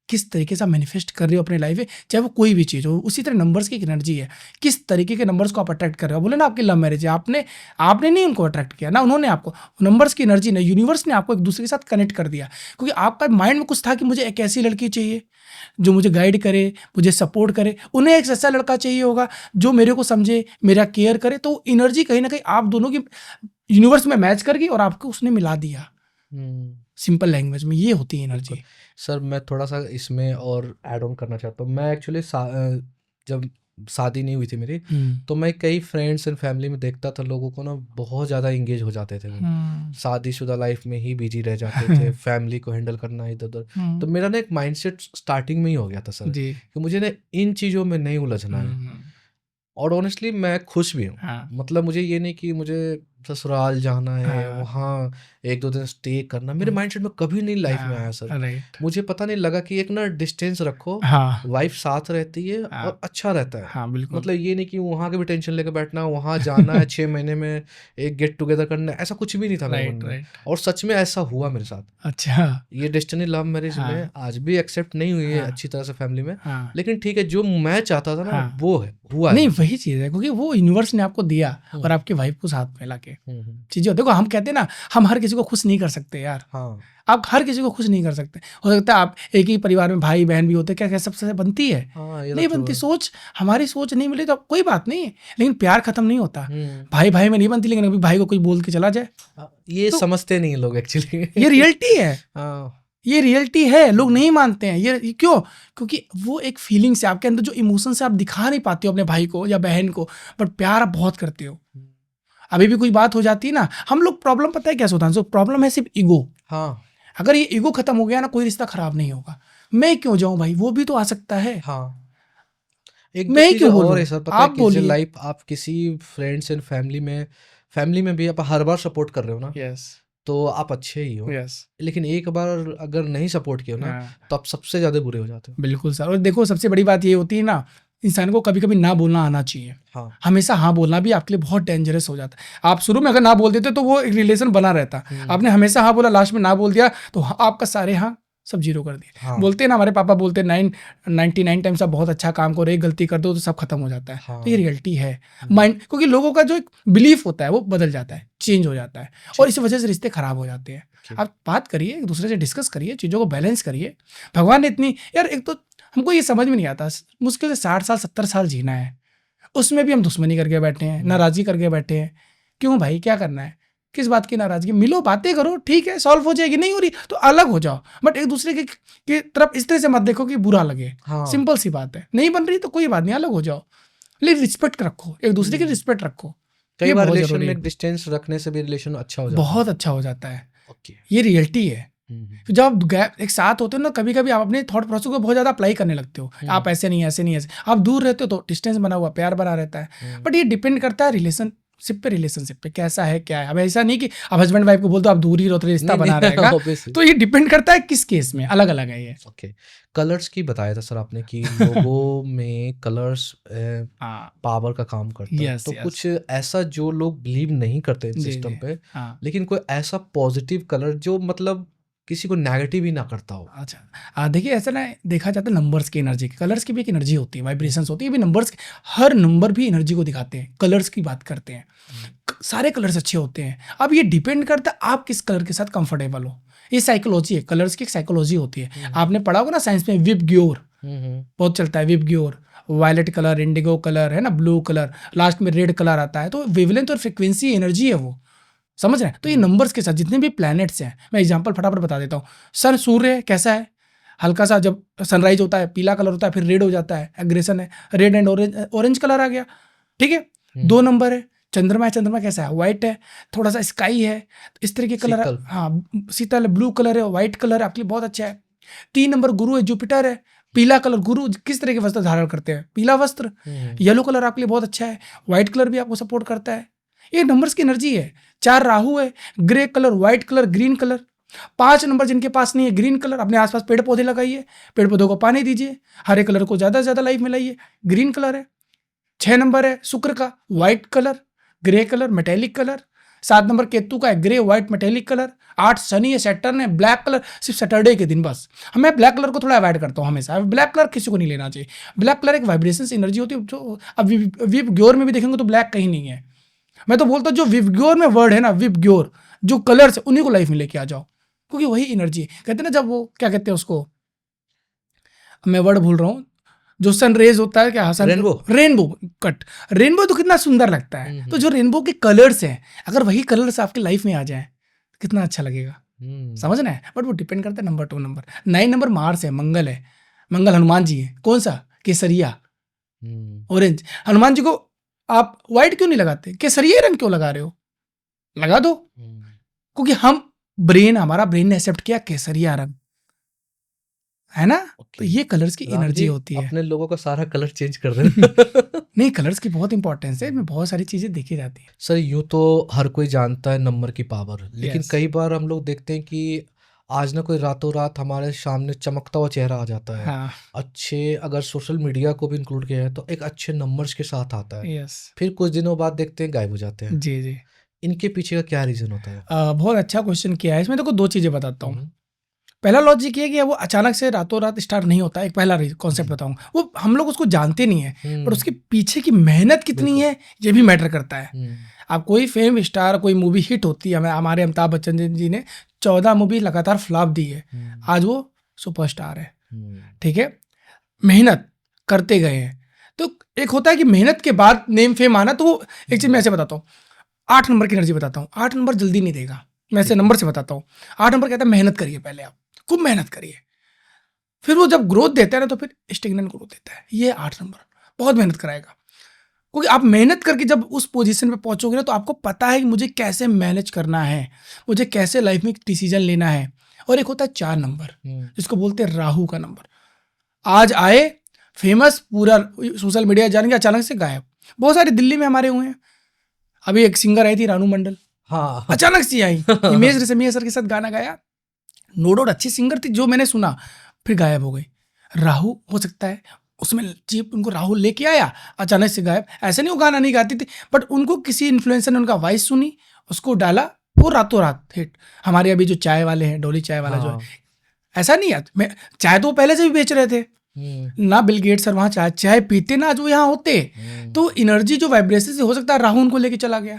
किस तरीके से आप मैनिफेस्ट कर रहे हो अपनी लाइफ में, चाहे वो कोई भी चीज़ हो। उसी तरह नंबर्स की एक एनर्जी है, किस तरीके के नंबर्स को आप अट्रैक्ट कर रहे हो। बोले ना आपकी लव मैरिज है, आपने नहीं उनको अट्रैक्ट किया ना, उन्होंने आपको। नंबर्स की एनर्जी ने, यूनिवर्स ने आपको एक दूसरे के साथ कनेक्ट कर दिया, क्योंकि आपका माइंड में कुछ था कि मुझे एक ऐसी लड़की चाहिए जो मुझे गाइड करे, मुझे सपोर्ट करे। उन्हें एक ऐसा लड़का चाहिए होगा जो मेरे को समझे, मेरा केयर करे। तो एनर्जी कहीं ना कहीं आप दोनों की यूनिवर्स में मैच कर गई और आपको उसने मिला दिया। सिंपल लैंग्वेज में ये होती है एनर्जी। सर मैं थोड़ा सा इसमें और ऐड ऑन करना चाहता हूँ। मैं एक्चुअली जब शादी नहीं हुई थी मेरी, तो मैं कई फ्रेंड्स एंड फैमिली में देखता था लोगों को ना, बहुत ज़्यादा इंगेज हो जाते थे वो, शादीशुदा लाइफ में ही बिजी रह जाते थे, फैमिली को हैंडल करना इधर उधर। तो मेरा ना एक माइंडसेट स्टार्टिंग में ही हो गया था सर, कि मुझे ना इन चीज़ों में नहीं उलझना है। और ऑनेस्टली मैं खुश भी हूँ। मतलब मुझे ये नहीं कि मुझे ससुराल जाना है, वहाँ 1-2 दिन स्टे करना, मेरे माइंडसेट में कभी नहीं लाइफ में आया सर। मुझे पता नहीं लगा कि एक ना डिस्टेंस रखो, वाइफ साथ रहती है और अच्छा रहता है। मतलब ये नहीं कि वहाँ की भी टेंशन लेकर बैठना, वहाँ जाना है 6 महीने में एक गेट टुगेदर करना, ऐसा कुछ भी नहीं था मेरे मन में। और सच में ऐसा हुआ मेरे साथ। अच्छा, ये डेस्टिनी लव मैरिज में आज भी एक्सेप्ट नहीं हुई है अच्छी तरह से फैमिली में, लेकिन ठीक है, जो मैं चाहता था ना वो है, हुआ नहीं, वही चीज है, क्योंकि वो यूनिवर्स ने आपको दिया और आपकी वाइफ को साथ में लाके चीजें। देखो, हम कहते हैं ना, हम हर किसी को खुश नहीं कर सकते यार। आप हर किसी को खुश नहीं कर सकते। हो सकता है आप एक ही परिवार में भाई बहन भी होते, क्या सबसे बनती है? नहीं बनती। सोच, हमारी सोच नहीं मिली तो कोई बात नहीं, लेकिन प्यार खत्म नहीं होता। भाई भाई में नहीं बनती, लेकिन अभी भाई को कोई बोल के चला जाए, ये समझते नहीं लोग एक्चुअली। ये रियलिटी है, ये रियलिटी है, लोग नहीं मानते हैं। ये क्यों? क्योंकि वो एक फीलिंग से, आपके अंदर जो इमोशन से आप दिखा नहीं पाते हो अपने भाई को या बहन को, बट प्यार आप बहुत करते हो। अभी भी कोई बात हो जाती है ना, हम लोग प्रॉब्लम पता है क्या होता है? प्रॉब्लम है सिर्फ ईगो। अगर ये ईगो खत्म हो गया ना, कोई रिश्ता खराब नहीं होगा। मैं क्यों जाऊं भाई, वो भी तो आ सकता है। एक मैं क्यों बोलूं? और है सर, पता आप बोलिए। लाइफ आप किसी फ्रेंड्स एंड फैमिली में भी आप हर बार सपोर्ट कर रहे हो ना, तो आप अच्छे ही हो। लेकिन एक बार अगर नहीं सपोर्ट किया ना, तो आप सबसे ज्यादा बुरे हो जाते हो। बिल्कुल सर। और देखो, सबसे बड़ी बात ये होती है ना, इंसान को कभी कभी ना बोलना आना चाहिए। हमेशा हाँ बोलना भी आपके लिए बहुत डेंजरस हो जाता है। आप शुरू में अगर ना बोल देते तो वो एक रिलेशन बना रहता। आपने हमेशा हाँ बोला, लास्ट में ना बोल दिया, तो आपका सारे हाँ सब जीरो कर दिए। बोलते हैं ना, हमारे पापा बोलते हैं 99 टाइम्स आप बहुत अच्छा काम करो, एक गलती कर दो तो सब खत्म हो जाता है। तो ये रियलिटी है माइंड, क्योंकि लोगों का जो एक बिलीफ होता है वो बदल जाता है, चेंज हो जाता है, और इसी वजह से रिश्ते खराब हो जाते हैं। आप बात करिए, एक दूसरे से डिस्कस करिए, चीज़ों को बैलेंस करिए। भगवान ने इतनी, यार एक तो हमको ये समझ में नहीं आता, मुश्किल से 60 साल 70 साल जीना है, उसमें भी हम दुश्मनी करके बैठे हैं, नाराजगी करके बैठे हैं। क्यों भाई, क्या करना है? किस बात की नाराजगी? मिलो, बातें करो, ठीक है, सॉल्व हो जाएगी। नहीं हो रही तो अलग हो जाओ, बट एक दूसरे की तरफ इस तरह से मत देखो कि बुरा लगे। सिंपल सी बात है। नहीं बन रही तो कोई बात नहीं, अलग हो जाओ, लेकिन रिस्पेक्ट रखो, एक दूसरे की रिस्पेक्ट रखो। कई बार रिलेशन में डिस्टेंस रखने से भी रिलेशन अच्छा हो जाता है, बहुत अच्छा हो जाता है। ये रियलिटी है। तो जब आप एक साथ होते हो ना, कभी कभी आप अपने थॉट प्रोसेस को बहुत ज्यादा अप्लाई करने लगते हो। आप ऐसे नहीं, ऐसे नहीं, ऐसे। आप दूर रहते हो तो डिस्टेंस बना हुआ, प्यार बना रहता है। बट ये डिपेंड करता है रिलेशनशिप पे कैसा है, क्या है। अब ऐसा नहीं कि अब हस्बैंड वाइफ को बोल दो आप दूर ही रहो तो रिश्ता बना रहेगा। तो ये डिपेंड करता है किस केस में, अलग अलग है ये। कलर्स की बताया था सर आपने कि लोगों में कलर्स पावर का काम करता है। तो कुछ ऐसा जो लोग बिलीव नहीं करते सिस्टम पे, लेकिन कोई ऐसा पॉजिटिव कलर जो मतलब किसी को नेगेटिव ही ना करता हो। अच्छा देखिए ऐसा ना देखा जाता है नंबर्स की एनर्जी, कलर्स की भी एक एनर्जी होती है, वाइब्रेशंस होती है, भी नंबर्स, हर नंबर भी एनर्जी को दिखाते हैं। कलर्स की बात करते हैं, सारे कलर्स अच्छे होते हैं। अब ये डिपेंड करता है आप किस कलर के साथ कंफर्टेबल हो। ये साइकोलॉजी है, कलर्स की एक साइकोलॉजी होती है। आपने पढ़ा होगा ना साइंस में, विब ग्योर बहुत चलता है, विब ग्योर, वायलेट कलर, इंडिगो कलर है ना, ब्लू कलर, लास्ट में रेड कलर आता है। तो वेवलेंथ और फ्रिक्वेंसी एनर्जी है वो, समझ रहे हैं। तो ये नंबर्स के साथ जितने भी प्लैनेट्स हैं, मैं एग्जांपल फटाफट बता देता हूँ। सन, सूर्य कैसा है, हल्का सा जब सनराइज होता है पीला कलर होता है, फिर रेड हो जाता है, एग्रेशन है, रेड एंड ऑरेंज कलर आ गया, ठीक है। 2 नंबर है, चंद्रमा है, चंद्रमा कैसा है, व्हाइट है, थोड़ा सा स्काई है, तो इस तरह के कलर, हाँ शीतल, ब्लू कलर है, व्हाइट कलर है, आपके लिए बहुत अच्छा है। 3 नंबर गुरु है, जुपिटर है, पीला कलर। गुरु किस तरह के वस्त्र धारण करते हैं, पीला वस्त्र। येलो कलर आपके लिए बहुत अच्छा है, व्हाइट कलर भी आपको सपोर्ट करता है। ये नंबर्स की एनर्जी है। 4 राहु है, grey colour, white colour, green colour. 5 number जिनके पास नहीं है, ग्रीन कलर। अपने आसपास पेड़ पौधे लगाइए, पेड़ पौधों को पानी दीजिए, हरे कलर को ज्यादा से ज्यादा लाइफ में लाइए, ग्रीन कलर है। 6 नंबर है शुक्र का, white colour, grey colour, metallic colour. 7 number Ketu का है, grey white metallic colour. 8 Shani है, सैटर्न है, ब्लैक कलर सिर्फ सैटरडे के दिन बस। मैं ब्लैक कलर को थोड़ा अवॉइड करता हूँ हमेशा, ब्लैक कलर किसी को नहीं लेना चाहिए। ब्लैक कलर एक वाइब्रेशन एनर्जी होती है। जो अब विबग्योर में भी देखेंगे तो ब्लैक कहीं नहीं है। मैं तो बोलता हूँ जो विबग्योर में वर्ड है ना, विबग्योर, जो कलर्स है उन्हीं को लाइफ में लेके आ जाओ, क्योंकि वही एनर्जी है। कहते हैं ना जब वो क्या कहते हैं उसको, मैं वर्ड भूल रहा हूँ, जो सन रेज होता है, क्या रेनबो, रेनबो कट, रेनबो तो कितना सुंदर लगता है। तो जो रेनबो के कलर्स हैं, अगर वही कलर्स आपकी लाइफ में आ जाए कितना अच्छा लगेगा, समझ रहे हैं। बट वो डिपेंड करता है नंबर 2 नंबर। 9 नंबर मार्स है, मंगल है, मंगल हनुमान जी है। कौन सा, केसरिया, ऑरेंज। हनुमान जी को आप व्हाइट क्यों नहीं लगाते, केसरिया रंग क्यों लगा रहे हो, लगा दो, क्योंकि हमारा ब्रेन ने एक्सेप्ट किया केसरिया रंग, है ना। तो ये कलर्स की एनर्जी होती है। अपने लोगों का सारा कलर चेंज कर रहे हैं। नहीं, कलर्स की बहुत इंपॉर्टेंस है, इसमें बहुत सारी चीजें देखी जाती है। सर यूं तो हर कोई जानता है नंबर की पावर, लेकिन कई बार हम लोग देखते हैं कि आज ना कोई रातों रात हमारे सामने चमकता हुआ चेहरा आ जाता है। हाँ। अच्छे, अगर सोशल मीडिया को भी इंक्लूड किया है तो एक अच्छे नंबर्स के साथ आता है। यस। फिर कुछ दिनों बाद देखते हैं गायब हो जाते हैं। जी जी। इनके पीछे का क्या रीजन होता है? बहुत अच्छा क्वेश्चन किया है। इसमें तो 2 चीजें बताता हूँ। पहला लॉजिक ये है कि वो अचानक से रातों रात स्टार्ट नहीं होता है। एक पहला कॉन्सेप्ट बताऊंगा, वो हम लोग उसको जानते नहीं है, पर उसके पीछे की मेहनत कितनी है ये भी मैटर करता है। आप कोई फिल्म स्टार, कोई मूवी हिट होती है, हमारे अमिताभ बच्चन जी ने 14 मूवी लगातार फ्लॉप दी है, आज वो सुपरस्टार है, ठीक है। मेहनत करते गए हैं। तो एक होता है कि मेहनत के बाद नेम फेम आना। तो एक चीज मैं ऐसे बताता हूँ, 8 नंबर की एनर्जी बताता हूँ। 8 नंबर जल्दी नहीं देगा, मैं ऐसे नंबर से बताता हूँ। 8 नंबर कहता है मेहनत करिए, पहले आप खूब मेहनत करिए, फिर वो जब ग्रोथ देता है ना तो फिर स्टेगनेंट ग्रोथ देता है। ये 8 नंबर बहुत मेहनत कराएगा, क्योंकि आप मेहनत करके जब उस पोजीशन पे पहुंचोगे ना तो आपको पता है कि मुझे कैसे मैनेज करना है, मुझे कैसे लाइफ में डिसीजन लेना है। और एक होता है 4 नंबर, जिसको बोलते हैं राहु का नंबर। आज आए फेमस, पूरा सोशल मीडिया जान गया, अचानक से गायब। बहुत सारे दिल्ली में हमारे हुए हैं। अभी एक सिंगर आई थी रानू मंडल, हाँ, अचानक से आई, इमेज रेशमिया सर के साथ गाना गाया, नो डाउट अच्छी सिंगर थी जो मैंने सुना, फिर गायब हो गई। राहु हो सकता है उसमें, जीप उनको राहु लेके आया, अचानक से गायब। ऐसे नहीं वो गाना नहीं गाती थी, बट उनको किसी इन्फ्लुएंसर ने उनका वॉइस सुनी, उसको डाला, वो रातों रात हिट। हमारे अभी जो चाय वाले हैं, डोली चाय वाला जो है, ऐसा नहीं है, मैं चाय तो वो पहले से भी बेच रहे थे ना, बिल गेट्स सर वहाँ चाय पीते ना, आज वो यहाँ होते। तो एनर्जी जो वाइब्रेशन से, हो सकता है राहु उनको लेके चला गया।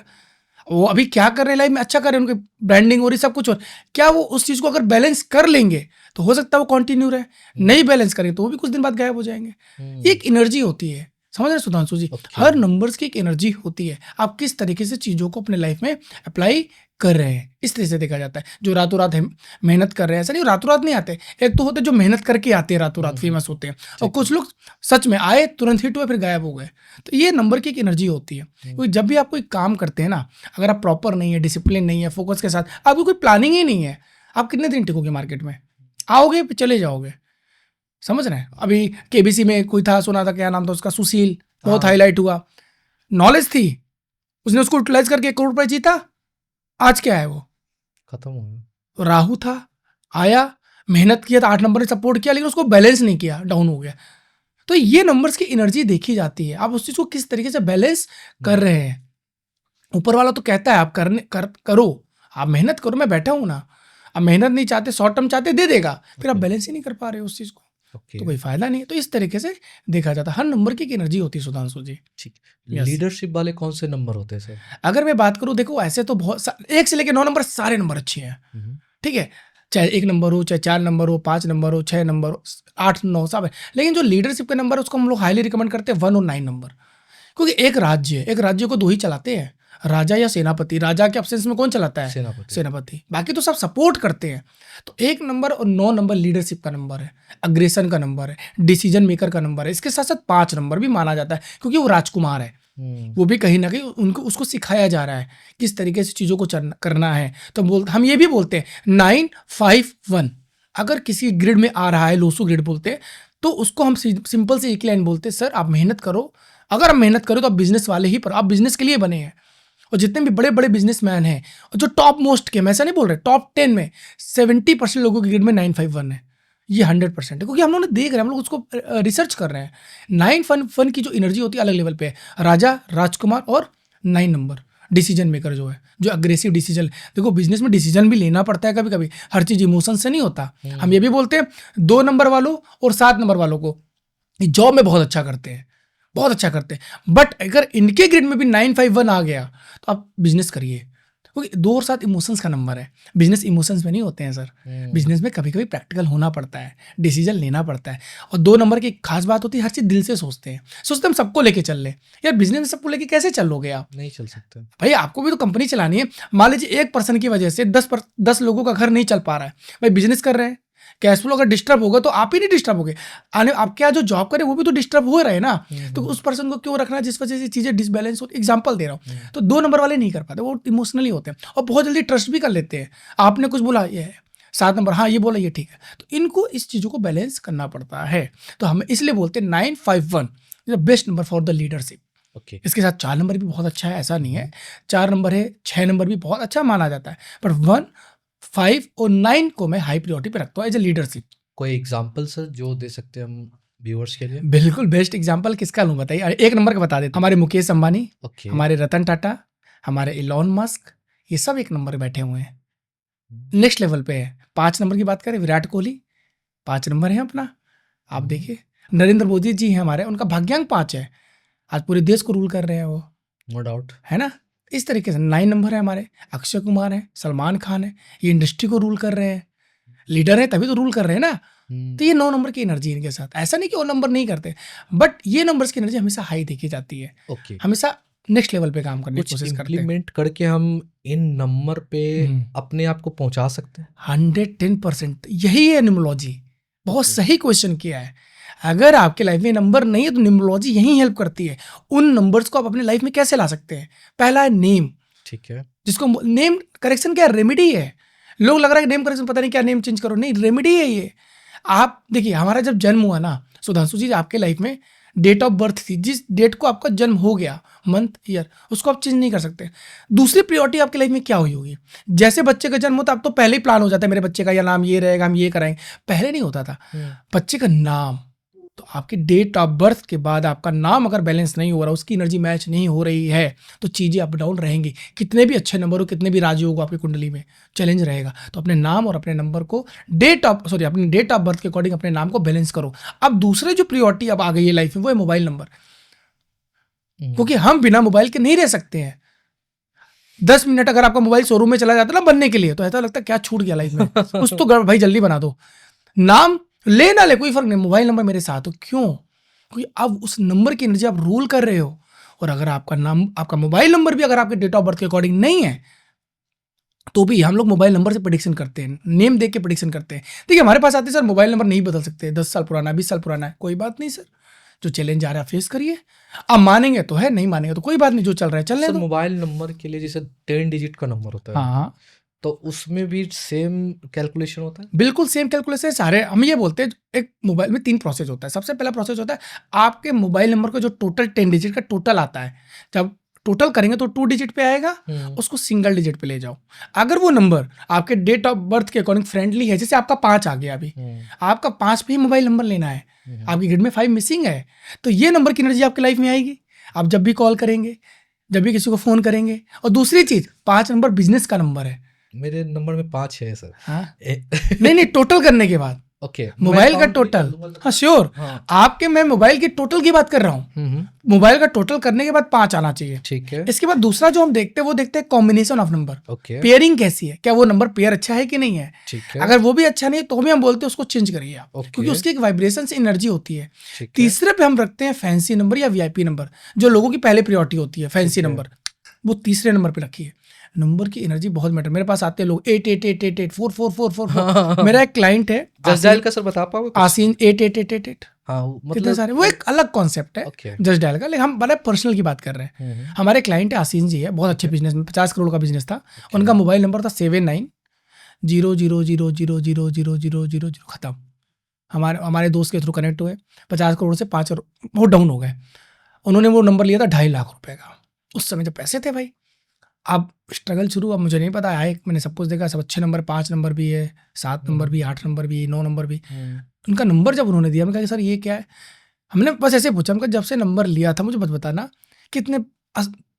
वो अभी क्या कर रहे हैं लाइफ में, अच्छा कर रहे हैं, उनके ब्रांडिंग और ये सब कुछ, और क्या वो उस चीज को अगर बैलेंस कर लेंगे तो हो सकता है वो कंटिन्यू रहे। नहीं बैलेंस करेंगे तो वो भी कुछ दिन बाद गायब हो जाएंगे। ये एक एनर्जी होती है, समझ रहे सुधांशु जी। हर नंबर्स की एक एनर्जी होती है, आप किस तरीके से चीजों को अपने लाइफ में अप्लाई कर रहे हैं, इस तरह से देखा जाता है। जो रातों रात मेहनत कर रहे हैं, ऐसा नहीं रातों रात नहीं आते। एक तो होते जो मेहनत करके आते हैं, रातों रात फेमस होते हैं, और कुछ लोग सच में आए, तुरंत हिट हुए, फिर गायब हो गए। तो ये नंबर की एक एनर्जी होती है। क्योंकि जब भी आप कोई काम करते हैं ना, अगर आप प्रॉपर नहीं है, डिसिप्लिन नहीं है, फोकस के साथ, आपकी कोई प्लानिंग ही नहीं है, आप कितने दिन टिकोगे मार्केट में, आओगे चले जाओगे, समझ रहे हैं। अभी केबीसी में कोई था, सुना था, क्या नाम था उसका, सुशील, बहुत हाईलाइट हुआ, नॉलेज थी, उसने उसको यूटिलाइज करके 1 करोड़ रुपए जीता। आज क्या है, वो खत्म हो गया। राहु था, आया, मेहनत किया, 8 नंबर ने सपोर्ट किया, लेकिन उसको बैलेंस नहीं किया, डाउन हो गया। तो ये नंबर्स की एनर्जी देखी जाती है, आप उस चीज को किस तरीके से बैलेंस कर रहे हैं। ऊपर वाला तो कहता है आप करो, आप मेहनत करो, मैं बैठा हूं ना, अब मेहनत नहीं चाहते, शॉर्ट टर्म चाहते, दे देगा, फिर आप बैलेंस ही नहीं कर पा रहे हो उस चीज़ को, ओके तो कोई फायदा नहीं है। तो इस तरीके से देखा जाता है, हर नंबर की एक एनर्जी होती है सुधांशु जी। ठीक। Yes. लीडरशिप वाले कौन से नंबर होते हैं सर? अगर मैं बात करूँ, देखो ऐसे तो बहुत 1 से लेकर 9 नंबर सारे नंबर अच्छे हैं, हम्म, ठीक है, चाहे 1 नंबर हो, चाहे 4 नंबर हो, 5 नंबर हो, 6 नंबर हो, 8 9 सब है। लेकिन जो लीडरशिप के नंबर है उसको हम लोग हाईली रिकमेंड करते हैं 1 और 9 नंबर, क्योंकि एक राज्य को 2 ही चलाते हैं, राजा या सेनापति। राजा के एब्सेंस में कौन चलाता है? सेनापति। सेनापति। बाकी तो सब सपोर्ट करते हैं। तो 1 नंबर और 9 नंबर लीडरशिप का नंबर है, अग्रेशन का नंबर है, डिसीजन मेकर का नंबर है। इसके साथ साथ 5 नंबर भी माना जाता है, क्योंकि वो राजकुमार है, वो भी कहीं ना कहीं उनको उसको सिखाया जा रहा है किस तरीके से चीज़ों को करना है। तो हम ये भी बोलते हैं 9 5 1। अगर किसी ग्रिड में आ रहा है, लोसू ग्रिड बोलते हैं, तो उसको हम सिंपल से एक लाइन बोलते हैं, सर आप मेहनत करो। अगर आप मेहनत करो तो आप बिजनेस वाले ही, पर आप बिजनेस के लिए बने हैं। और जितने भी बड़े बड़े बिजनेसमैन हैं, और जो टॉप मोस्ट के, मैं ऐसा नहीं बोल रहे, टॉप 10 में 70% लोगों की ग्रिड में 951 है। ये 100% है, क्योंकि हम लोग देख रहे हैं, हम लोग उसको रिसर्च कर रहे हैं। 9 की जो एनर्जी होती है अलग लेवल पे है, राजा, राजकुमार और 9 नंबर डिसीजन मेकर जो है, जो अग्रेसिव डिसीजन। देखो बिजनेस में डिसीजन भी लेना पड़ता है कभी कभी, हर चीज इमोशन से नहीं होता। हम ये भी बोलते हैं 2 नंबर वालों और 7 नंबर वालों को जॉब में बहुत अच्छा करते हैं, बहुत अच्छा करते हैं। बट अगर इनके ग्रिड में भी 951 आ गया तो आप बिजनेस करिए, क्योंकि 2 और 7 इमोशंस का नंबर है। बिजनेस इमोशंस में नहीं होते हैं सर, बिजनेस में कभी कभी प्रैक्टिकल होना पड़ता है, डिसीजन लेना पड़ता है। और 2 नंबर की खास बात होती है, हर चीज दिल से सोचते हैं, हम सबको लेके चल ले। यार बिजनेस में सबको लेके कैसे चल लोगे आप? नहीं चल सकते भाई आपको भी तो कंपनी चलानी है। मान लीजिए 1 पर्सन की वजह से 10 लोगों का घर नहीं चल पा रहा है। भाई बिजनेस कर रहे हैं, कैश फ्लो अगर डिस्टर्ब होगा तो आप ही नहीं डिस्टर्ब होगे, आने आपके यहाँ जो जॉब करे वो भी तो डिस्टर्ब हो रहे हैं ना। तो उस पर्सन को क्यों रखना जिस वजह से चीजें डिसबैलेंस हो। एग्जांपल दे रहा हूँ। तो 2 नंबर वाले नहीं कर पाते, वो इमोशनली होते हैं और बहुत जल्दी ट्रस्ट भी कर लेते हैं। आपने कुछ बोला, ये है 7 नंबर, हाँ ये बोला, ये ठीक है। तो इनको इस चीजों को बैलेंस करना पड़ता है। तो हम इसलिए बोलते हैं 951 is the best number for the leadership. Okay. इसके साथ 4 नंबर भी बहुत अच्छा है, ऐसा नहीं है। 4 नंबर है, 6 नंबर भी बहुत अच्छा माना जाता है, पर 1 5 और 9 को मैं हाई प्रायोरिटी पे रखता हूँ एज ए लीडरशिप। कोई एग्जांपल सर जो दे सकते हैं हम व्यूअर्स के लिए? बिल्कुल बेस्ट एग्जांपल किसका लूँ बताइए? 1 नंबर का बता देता हूँ। हमारे मुकेश अंबानी, ओके। हमारे रतन टाटा, हमारे इलॉन मस्क, ये सब 1 नंबर बैठे हुए हैं, नेक्स्ट लेवल पे है। 5 नंबर की बात करें, विराट कोहली 5 नंबर है अपना, आप देखिए। नरेंद्र मोदी जी हैं हमारे, उनका भाग्यांक 5 है, आज पूरे देश को रूल कर रहे हैं वो, नो डाउट, है ना। इस तरीके से 9 नंबर है हमारे, अक्षय कुमार है, सलमान खान है, ये इंडस्ट्री को रूल कर रहे हैं, लीडर है तभी तो रूल कर रहे हैं ना। तो ये 9 नंबर की एनर्जी इनके साथ, ऐसा नहीं कि वो नंबर नहीं करते, बट ये नंबर्स की एनर्जी हमेशा हाई देखी जाती है। ओके। हमेशा नेक्स्ट लेवल पे काम करने की कुछ कोशिश करते हैं। इम्प्लीमेंट करके हम इन नंबर पे अपने आप को पहुंचा सकते हैं। 110% यही है न्यूमरोलॉजी। बहुत सही क्वेश्चन किया है। अगर आपके लाइफ में नंबर नहीं है तो न्यूमरोलॉजी यही हेल्प करती है। उन नंबर्स को आप अपने लाइफ में कैसे ला सकते हैं? पहला है नेम, ठीक है, जिसको नेम करेक्शन क्या रेमेडी है। लोग लग रहा है कि नेम करेक्शन पता नहीं क्या, नेम चेंज करो, नहीं, रेमेडी है ये। आप देखिए, हमारा जब जन्म हुआ ना सुधांशु जी, आपके लाइफ में डेट ऑफ बर्थ थी, जिस डेट को आपका जन्म हो गया, मंथ ईयर, उसको आप चेंज नहीं कर सकते। दूसरी प्रायोरिटी आपकी लाइफ में क्या हुई होगी? जैसे बच्चे का जन्म होता है, अब तो पहले ही प्लान हो जाता है, मेरे बच्चे का या नाम ये रहेगा, हम ये कराएंगे। पहले नहीं होता था, बच्चे का नाम। तो आपके डेट ऑफ बर्थ के बाद आपका नाम अगर बैलेंस नहीं हो रहा, उसकी एनर्जी मैच नहीं हो रही है, तो चीज़ें अप डाउन रहेंगी। कितने भी अच्छे नंबर हो, कितने भी राजयोग हो, आपकी कुंडली में चैलेंज रहेगा। तो अपने नाम और अपने नंबर को अपने डेट ऑफ बर्थ के अकॉर्डिंग अपने नाम को बैलेंस करो। अब दूसरे जो प्रायोरिटी अब आ गई है लाइफ में, वो है मोबाइल नंबर, क्योंकि हम बिना मोबाइल के नहीं रह सकते हैं। 10 मिनट अगर आपका मोबाइल शोरूम में चला जाता ना बनने के लिए, तो ऐसा लगता है क्या छूट गया लाइफ में, कुछ तो भाई जल्दी बना दो। नाम ले ना ले कोई फर्क नहीं, मोबाइल नंबर मेरे साथ हो। क्यों? क्योंकि अब उस नंबर की एनर्जी आप रूल कर रहे हो। और अगर आपका नाम, आपका मोबाइल नंबर भी अगर आपके डेट ऑफ बर्थ के अकॉर्डिंग नहीं है, तो भी हम लोग मोबाइल नंबर से प्रेडिक्शन करते हैं, नेम देख के प्रेडिक्शन करते हैं। देखिए हमारे पास आते हैं, सर मोबाइल नंबर नहीं बदल सकते, 10 साल पुराना, 20 साल पुराना है, कोई बात नहीं सर, जो चैलेंज आ रहा है फेस करिए। आप मानेंगे तो है, नहीं मानेंगे तो कोई बात नहीं, जो चल रहा है चलने दो। मोबाइल नंबर के लिए जैसे 10 डिजिट का नंबर होता है, हाँ, तो उसमें भी सेम कैलकुलेशन होता है? बिल्कुल सेम कैलकुलेशन सारे। हम ये बोलते हैं एक मोबाइल में 3 प्रोसेस होता है। सबसे पहला प्रोसेस होता है आपके मोबाइल नंबर का जो टोटल 10 डिजिट का टोटल आता है, जब टोटल करेंगे तो 2 डिजिट पे आएगा, उसको सिंगल डिजिट पे ले जाओ। अगर वो नंबर आपके डेट ऑफ बर्थ के अकॉर्डिंग फ्रेंडली है, जैसे आपका 5 आ गया, अभी आपका 5 पे ही मोबाइल नंबर लेना है, आपकी ग्रिड में 5 मिसिंग है, तो ये नंबर की एनर्जी आपकी लाइफ में आएगी। आप जब भी कॉल करेंगे, जब भी किसी को फोन करेंगे। और दूसरी चीज, 5 नंबर बिजनेस का नंबर है, मेरे नंबर में 5 है सर। हाँ नहीं टोटल करने के बाद ओके, मोबाइल का टोटल, हाँ श्योर, आपके मैं मोबाइल की टोटल की बात कर रहा हूँ। मोबाइल का टोटल करने के बाद 5 आना चाहिए। ठीक है। इसके बाद दूसरा जो हम देखते हैं वो देखते हैं combination of number. Okay, pairing कैसी है, क्या वो नंबर पेयर अच्छा है कि नहीं है। ठीक है। अगर वो भी अच्छा नहीं है तो भी हम बोलते हैं उसको चेंज करिए आप, क्योंकि उसकी एक वाइब्रेशन से एनर्जी होती है। तीसरे पे हम रखते हैं फैंसी नंबर या वीआईपी नंबर, जो लोगों की पहले प्रायोरिटी होती है, फैंसी नंबर, वो तीसरे नंबर पे रखिए। नंबर की एनर्जी बहुत मैटर। मेरे पास आते हैं लोग 8888 444444। मेरा एक क्लाइंट है जस्ट डायल का सर बता पाओगे? आसीन 8888। हाँ कितने मतलब सारे, वो एक अलग कॉन्सेप्ट है जस्ट डायल का, लेकिन हम बड़े पर्सनल की बात कर रहे हैं। हमारे क्लाइंट है आसीन जी है, बहुत अच्छे बिजनेस में 50 करोड़ का बिजनेस था। उनका मोबाइल नंबर था 7900000000 खत्म। हमारे दोस्त के थ्रू कनेक्ट हुए, 50 करोड़ से 5 वो डाउन हो गए। उन्होंने वो नंबर लिया था 2.5 लाख रुपए का। उस समय जो पैसे थे भाई, अब स्ट्रगल शुरू, अब मुझे नहीं पता आए, मैंने सब कुछ देखा, सब अच्छे नंबर, 5 नंबर भी है, 7 नंबर भी, 8 नंबर भी, 9 नंबर भी। उनका नंबर जब उन्होंने दिया, मैं कहा कि सर ये क्या है। हमने बस ऐसे पूछा, हमका जब से नंबर लिया था मुझे बस बताना कितने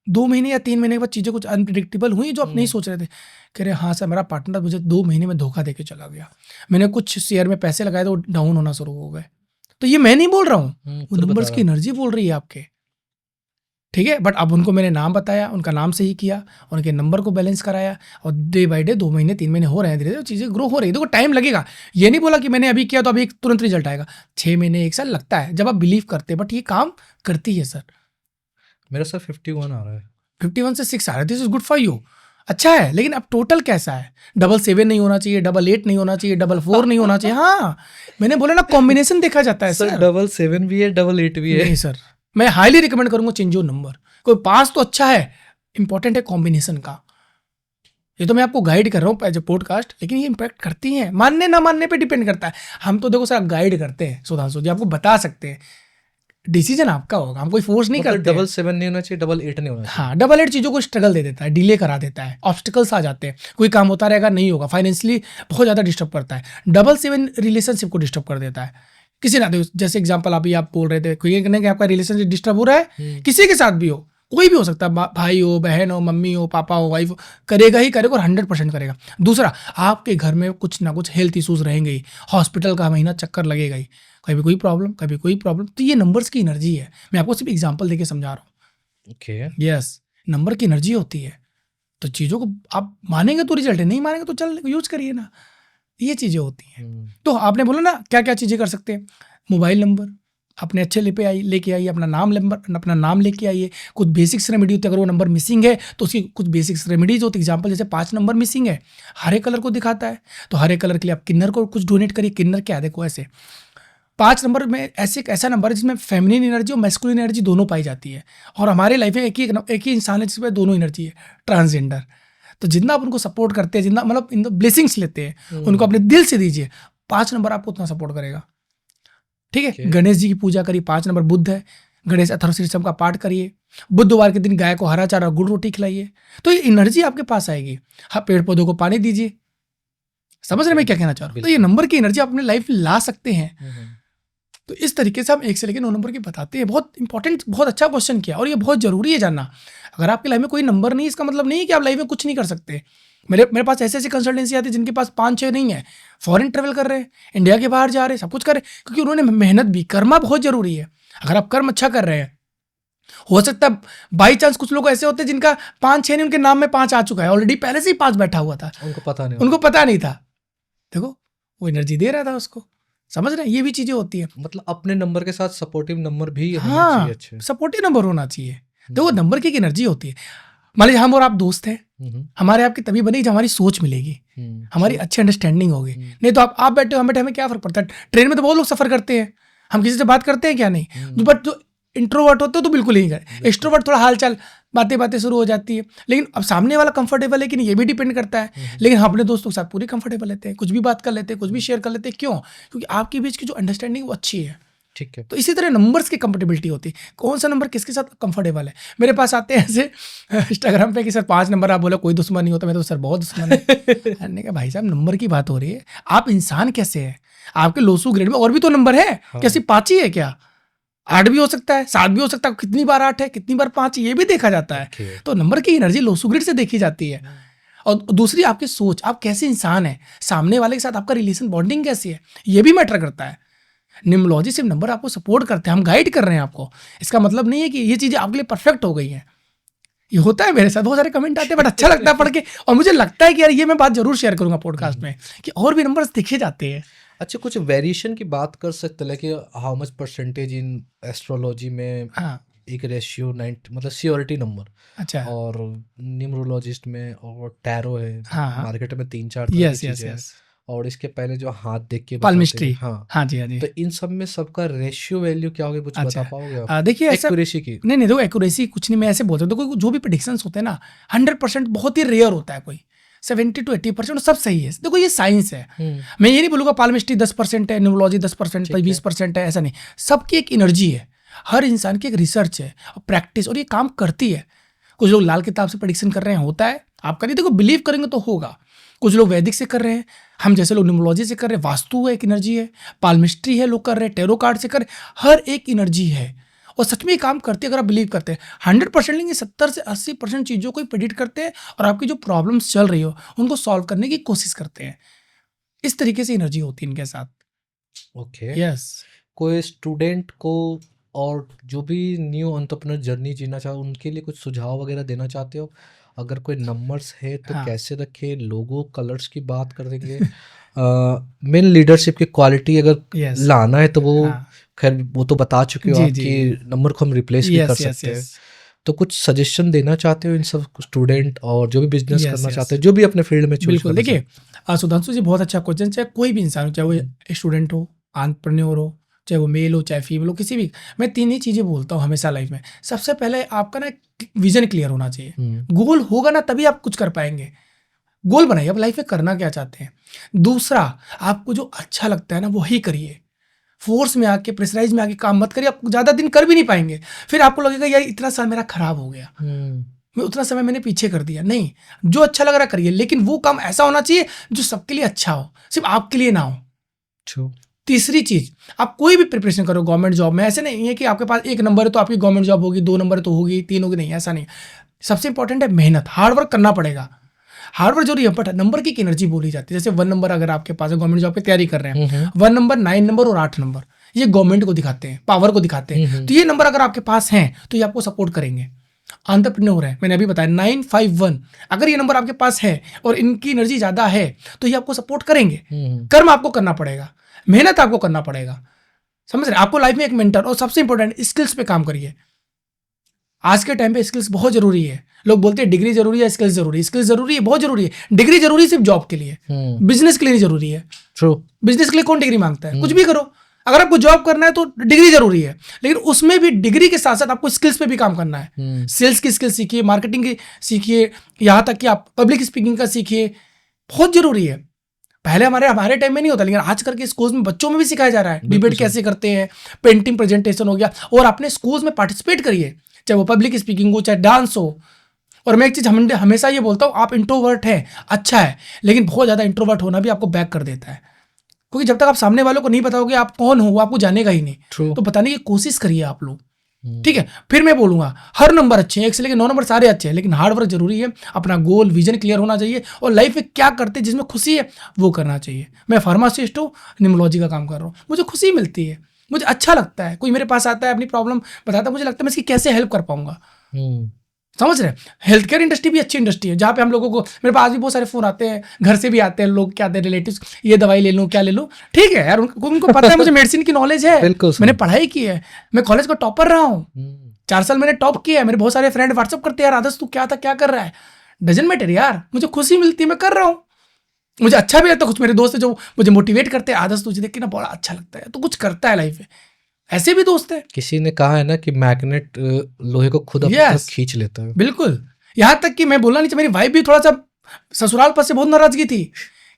2 महीने या 3 महीने के बाद चीज़ें कुछ अनप्रिडिक्टेबल हुई जो आप नहीं सोच रहे थे। कह रहे हाँ सर, मेरा पार्टनर मुझे 2 महीने में धोखा दे के चला गया। मैंने कुछ शेयर में पैसे लगाए तो वो डाउन होना शुरू हो गए। तो ये मैं नहीं बोल रहा हूँ, वो नंबर्स की एनर्जी बोल रही है आपके, ठीक है। बट अब उनको मैंने नाम बताया, उनका नाम से ही किया, उनके नंबर को बैलेंस कराया, और डे बाय डे 2 महीने 3 महीने हो रहे हैं, धीरे धीरे चीज़ें ग्रो हो रही है। देखो टाइम लगेगा, ये नहीं बोला कि मैंने अभी किया तो अभी तुरंत रिजल्ट आएगा। 6 महीने 1 साल लगता है जब आप बिलीव करते हैं, बट ये काम करती है सर। मेरा सर 51 आ रहा है। 51 से 6 आ रहा है, this is good for you, अच्छा है। लेकिन अब टोटल कैसा है, 777 नहीं होना चाहिए, 88 नहीं होना चाहिए, 44 नहीं होना चाहिए। हाँ मैंने बोला ना, कॉम्बिनेशन देखा जाता है सर। 77 भी है, 88 भी है। नहीं सर, मैं हाईली रिकमेंड करूंगा चेंज योर नंबर। कोई 5 तो अच्छा है, इंपॉर्टेंट है कॉम्बिनेशन का। ये तो मैं आपको गाइड कर रहा हूँ एज ए पॉडकास्ट, लेकिन ये इंपैक्ट करती है, मानने ना मानने पे डिपेंड करता है। हम तो देखो सर गाइड करते हैं सुधांशु जी, आपको बता सकते हैं, डिसीजन आपका होगा, हम कोई फोर्स नहीं करते। 77 नहीं होना चाहिए, 88 नहीं होना चाहिए। हाँ 88 चीज़ों को स्ट्रगल दे देता है, डिले करा देता है, ऑब्स्टिकल्स आ जाते हैं, कोई काम होता रहेगा नहीं होगा, फाइनेंशियली बहुत ज़्यादा डिस्टर्ब करता है। 77 रिलेशनशिप को डिस्टर्ब कर देता है किसी ना, जैसे एग्जाम्पल आप बोल रहे थे, कोई कि आपका रिलेशनशिप डिस्टर्ब हो रहा है, किसी के साथ भी हो, कोई भी हो सकता है, भाई हो, बहन हो, मम्मी हो, पापा हो, वाइफ हो, करेगा ही करेगा और 100% करेगा। दूसरा, आपके घर में कुछ ना कुछ हेल्थ इशूज रहेंगे ही, हॉस्पिटल का महीना चक्कर लगेगा ही, कभी कोई प्रॉब्लम कभी कोई प्रॉब्लम। तो ये नंबर्स की एनर्जी है, मैं आपको सिर्फ एग्जांपल देके समझा रहा हूँ। ओके, यस, नंबर की एनर्जी होती है। तो चीज़ों को आप मानेंगे तो रिजल्ट है, नहीं मानेंगे तो चल यूज करिए ना, ये चीज़ें होती हैं। तो आपने बोला ना क्या क्या चीज़ें कर सकते हैं, मोबाइल नंबर अपने अच्छे लेके आइए, अपना नाम लेके आइए। कुछ बेसिक्स रेमेडी होती है, अगर वो नंबर मिसिंग है तो उसकी कुछ बेसिक्स रेमेडीज होती है। एग्जांपल जैसे 5 नंबर मिसिंग है, हरे कलर को दिखाता है, तो हरे कलर के लिए आप किन्नर को कुछ डोनेट करिए। किन्नर क्या है, देखो ऐसे 5 नंबर में ऐसा नंबर है जिसमें फेमिनिन एनर्जी और मैस्कुलिन एनर्जी दोनों पाई जाती है। और हमारे लाइफ में एक ही इंसान है जिसमें दोनों एनर्जी है, ट्रांसजेंडर। तो जितना आप उनको सपोर्ट करते हैं, जितना मतलब इन ब्लेसिंग्स लेते हैं, उनको अपने दिल से दीजिए, 5 नंबर आपको उतना सपोर्ट करेगा, ठीक है। गणेश जी की पूजा करिए, 5 नंबर बुध है, गणेश अथर्वशीर्षम का पाठ करिए, बुधवार के दिन गाय को हरा चारा गुड़ रोटी खिलाइए, तो ये एनर्जी आपके पास आएगी। हाँ, पेड़ पौधों को पानी दीजिए, समझ रहे मैं क्या कहना चाह रहा हूँ। तो ये नंबर की एनर्जी आप अपने लाइफ में ला सकते हैं। तो इस तरीके से हम 1 से लेकर 9 नंबर की बताते हैं। बहुत इंपॉर्टेंट, बहुत अच्छा क्वेश्चन किया, और ये बहुत जरूरी है जानना। अगर आपकी लाइफ में कोई नंबर नहीं, इसका मतलब नहीं है कि आप लाइफ में कुछ नहीं कर सकते। मेरे पास ऐसे कंसल्टेंसी आती है जिनके पास 5-6 नहीं है, फॉरेन ट्रेवल कर रहे हैं, इंडिया के बाहर जा रहे हैं, सब कुछ कर रहे हैं, क्योंकि उन्होंने मेहनत भी, कर्मा बहुत जरूरी है। अगर आप कर्म अच्छा कर रहे हैं, हो सकता है बाई चांस कुछ लोग ऐसे होते हैं जिनका 5-6 नहीं, उनके नाम में 5 आ चुका है ऑलरेडी, पहले से ही 5 बैठा हुआ था, उनको पता नहीं था। देखो वो एनर्जी दे रहा था उसको, समझ रहे हैं, ये भी चीजें होती है। मतलब अपने नंबर के साथ सपोर्टिव नंबर भी होना हाँ, चाहिए, अच्छे सपोर्टिव नंबर होना चाहिए। देखो नंबर की एक एनर्जी होती है। मान लीजिए हम और आप दोस्त हैं, हमारे आपकी तभी बनेगी जब हमारी सोच मिलेगी, हमारी अच्छी अंडरस्टैंडिंग होगी। नहीं तो आप बैठे हो, हम बैठे, हमें क्या फर्क पड़ता है। ट्रेन में तो बहुत लोग सफर करते हैं, हम किसी से बात करते हैं क्या, नहीं। बट जो इंट्रोवर्ट होते हो तो बिल्कुल ही करें। एक्सट्रोवर्ट थोड़ा हालचाल बातें शुरू हो जाती है, लेकिन अब सामने वाला कंफर्टेबल है कि नहीं ये भी डिपेंड करता है। लेकिन हम अपने दोस्तों के साथ पूरी कंफर्टेबल रहते हैं, कुछ भी बात कर लेते हैं, कुछ भी शेयर कर लेते हैं। क्यों? क्योंकि आपके बीच की जो अंडरस्टैंडिंग वो अच्छी है, ठीक है। तो इसी तरह नंबर्स की कंफर्टेबिलिटी होती है, कौन सा नंबर किसके साथ कंफर्टेबल है। मेरे पास आते हैं ऐसे इंस्टाग्राम पे कि सर 5 नंबर, आप बोला कोई दुश्मन नहीं होता, मैं तो सर बहुत दुश्मन है। मैंने कहा भाई साहब नंबर की बात हो रही है, आप इंसान कैसे हैं, आपके लोसू ग्रेड में और भी तो नंबर है, क्या सिर्फ 5 ही है क्या? 8 भी हो सकता है, 7 भी हो सकता है, कितनी बार 8 है, कितनी बार 5, ये भी देखा जाता है। तो नंबर की एनर्जी लोसू ग्रेड से देखी जाती है। और दूसरी आपकी सोच, आप कैसे इंसान है, सामने वाले के साथ आपका रिलेशन बॉन्डिंग कैसी है, ये भी मैटर करता है। न्यूमरोलॉजी सिर्फ नंबर आपको सपोर्ट करते हैं, हम गाइड कर रहे हैं आपको। इसका मतलब नहीं है कि ये चीज़ें आपके लिए परफेक्ट हो गई हैं। ये होता है मेरे साथ, बहुत सारे कमेंट आते हैं, बट अच्छा लगता है पढ़ के, और मुझे लगता है कि यार ये मैं बात जरूर शेयर करूंगा पॉडकास्ट में कि और भी नंबर्स दिखे जाते हैं। अच्छा, कुछ वेरिएशन की बात कर सकते हैं कि how much percentage in astrology में हाँ, एक रेशियो 90 मतलब सियोरिटी नंबर, अच्छा, और न्यूमरोलॉजिस्ट में और टैरो है, हाँ, हाँ, मार्केट में 3-4 तरह की यस यस चीज़ें हैं, यस, और इसके पहले जो हाथ देख के बताते पाल्मिस्ट्री, हैं, हाँ, हाँ जी, हाँ जी, तो इन सब में सबका रेशियो वैल्यू क्या होगी, कुछ बता अच्छा। पाओगे आप? देखिए ऐसा, एक्यूरेसी की। नहीं नहीं देखो एक्यूरेसी कुछ नहीं, मैं ऐसे बोलता हूँ, देखो जो भी प्रेडिक्शंस होते हैं ना 100% बहुत ही रेयर होता है, कोई 70 to 80% सब सही है। देखो ये साइंस है, मैं ये नहीं बोलूँगा पाल्मिस्ट्री 10% है, न्यूमरोलॉजी 10% ठीक है। 20% है, ऐसा नहीं। सबकी एक एनर्जी है, हर इंसान की एक रिसर्च है और प्रैक्टिस, और ये काम करती है। कुछ लोग लाल किताब से प्रेडिक्शन कर रहे हैं, होता है, आपका नहीं, देखो बिलीव करेंगे तो होगा। कुछ लोग वैदिक से कर रहे हैं, हम जैसे लोग न्यूमरोलॉजी से कर रहे हैं, वास्तु है एक एनर्जी है, पाल्मिस्ट्री है लोग कर रहे हैं, टेरो कार्ड से कर रहे हैं, हर एक एनर्जी है और सच में ये काम करती है अगर आप बिलीव करते हैं। 100% लेंगे, 70 से 80% चीज़ों को प्रेडिक्ट करते हैं और आपकी जो प्रॉब्लम्स चल रही हो उनको सॉल्व करने की कोशिश करते हैं। इस तरीके से एनर्जी होती है इनके साथ। ओके। यस, कोई स्टूडेंट को और जो भी न्यू एंटरप्रेन्योर जर्नी जीना चाहे उनके लिए कुछ सुझाव वगैरह देना चाहते हो? अगर कोई नंबर्स है तो हाँ। कैसे रखे, लोगो कलर्स की बात कर देंगे, मेन लीडरशिप की क्वालिटी अगर यस, लाना है तो वो हाँ, खैर वो तो बता चुके हो जी आप जी, कि नंबर को हम रिप्लेस भी कर यस यस सकते हैं, यस तो कुछ सजेशन देना चाहते हो इन सब स्टूडेंट और जो भी बिजनेस यस करना यस, चाहते हैं, जो भी अपने फील्ड में चूज बिल्कुल। करना देखिए सुधांशु जी, बहुत अच्छा क्वेश्चन। चाहे कोई भी इंसान हो, चाहे वो स्टूडेंट हो, एंटरप्रेन्योर हो, चाहे वो मेल हो चाहे फीमेल हो, किसी भी, मैं तीन ही चीज़ें बोलता हूँ हमेशा लाइफ में। सबसे पहले आपका ना विजन क्लियर होना चाहिए, गोल होगा ना तभी आप कुछ कर पाएंगे। गोल बनाइए, आप लाइफ में करना क्या चाहते हैं। दूसरा, आपको जो अच्छा लगता है ना वही करिए, फोर्स में आके प्रेशराइज में आके काम मत करिए, आप ज़्यादा दिन कर भी नहीं पाएंगे, फिर आपको लगेगा यार इतना साल मेरा खराब हो गया, मैं उतना समय मैंने पीछे कर दिया। नहीं, जो अच्छा लग रहा है करिए, लेकिन वो काम ऐसा होना चाहिए जो सबके लिए अच्छा हो, सिर्फ आपके लिए ना हो। True. तीसरी चीज, आप कोई भी प्रिपरेशन करो गवर्नमेंट जॉब में, ऐसे नहीं है कि आपके पास एक नंबर है तो आपकी गवर्नमेंट जॉब होगी, 2 नंबर तो होगी, 3 होगी, नहीं, ऐसा नहीं। सबसे इंपॉर्टेंट है मेहनत, हार्डवर्क करना पड़ेगा। हार्डवर्क जरूरी है, बट नंबर की एक एनर्जी बोली जाती है। जैसे 1 नंबर अगर आपके पास है, गवर्नमेंट जॉब की तैयारी कर रहे हैं, 1 नंबर, 9 नंबर और 8 नंबर, ये गवर्नमेंट को दिखाते हैं, पावर को दिखाते हैं। तो ये नंबर अगर आपके पास हैं तो ये आपको सपोर्ट करेंगे। एंटरप्रेन्योर है, मैंने अभी बताया 951, अगर ये नंबर आपके पास है और इनकी एनर्जी ज्यादा है तो ये आपको सपोर्ट करेंगे। कर्म आपको करना पड़ेगा, मेहनत आपको करना पड़ेगा, समझ रहे? आपको लाइफ में एक मेंटर, और सबसे इंपॉर्टेंट स्किल्स पे काम करिए। आज के टाइम पे स्किल्स बहुत जरूरी है। लोग बोलते हैं डिग्री जरूरी है, स्किल्स जरूरी है। स्किल्स जरूरी है, बहुत जरूरी है। डिग्री जरूरी सिर्फ जॉब के लिए, बिजनेस के लिए नहीं जरूरी है। ट्रू। बिजनेस के लिए कौन डिग्री मांगता है? कुछ भी करो, अगर आपको जॉब करना है तो डिग्री जरूरी है, लेकिन उसमें भी डिग्री के साथ साथ आपको स्किल्स पे भी काम करना है। सेल्स की स्किल सीखिए, मार्केटिंग की सीखिए, यहाँ तक कि आप पब्लिक स्पीकिंग का सीखिए, बहुत जरूरी है। पहले हमारे टाइम में नहीं होता, लेकिन आजकल के स्कूल्स में बच्चों में भी सिखाया जा रहा है। डिबेट कैसे करते हैं, पेंटिंग प्रेजेंटेशन हो गया, और अपने स्कूल्स में पार्टिसिपेट करिए, चाहे वो पब्लिक स्पीकिंग हो चाहे डांस हो। और मैं एक चीज हमेशा ये बोलता हूँ, आप इंट्रोवर्ट हैं, अच्छा है, लेकिन बहुत ज्यादा इंट्रोवर्ट होना भी आपको बैक कर देता है, क्योंकि जब तक आप सामने वालों को नहीं बताओगे आप कौन हो, वो आपको जानेगा ही नहीं। True. तो बताने की कोशिश करिए आप लोग, ठीक है? फिर मैं बोलूंगा हर नंबर अच्छे हैं, 1 से लेकर 9 नंबर सारे अच्छे हैं, लेकिन हार्डवर्क जरूरी है। अपना गोल विजन क्लियर होना चाहिए, और लाइफ में क्या करते हैं जिसमें खुशी है वो करना चाहिए। मैं फार्मासिस्ट हूँ, न्यूमरोलॉजी का काम कर रहा हूँ, मुझे खुशी मिलती है, मुझे अच्छा लगता है। कोई मेरे पास आता है, अपनी प्रॉब्लम बताता है, मुझे लगता है मैं इसकी कैसे हेल्प कर पाऊंगा। समझ रहे हैं? हेल्थ केयर इंडस्ट्री भी अच्छी इंडस्ट्री है, जहाँ पे हम लोगों को, मेरे पास भी बहुत सारे फोन आते हैं, घर से भी आते हैं लोग, क्या आते हैं रिलेटिव्स, ये दवाई ले लूँ, क्या ले लूँ, ठीक है यार, उनको पता है मुझे मेडिसिन की नॉलेज है, मैंने पढ़ाई की है, मैं कॉलेज का टॉपर रहा हूँ, 4 साल मैंने टॉप किया है। मेरे बहुत सारे फ्रेंड व्हाट्सअप करते हैं, यार आदर्श तू क्या था, क्या कर रहा है, डजंट मैटर यार, मुझे खुशी मिलती है, मैं कर रहा हूँ, मुझे अच्छा भी लगता है। कुछ मेरे दोस्त है जो मुझे मोटिवेट करते हैं, आदर्श तुझे देख के ना बड़ा अच्छा लगता है, तो कुछ करता है लाइफ में। ऐसे भी दोस्त है। किसी ने कहा है ना कि मैग्नेट लोहे को खुद अपनी तरफ खींच लेता है। बिल्कुल, यहाँ तक कि मैं बोलना नहीं चाहिए, मेरी वाइफ भी थोड़ा सा ससुराल पर से बहुत नाराजगी थी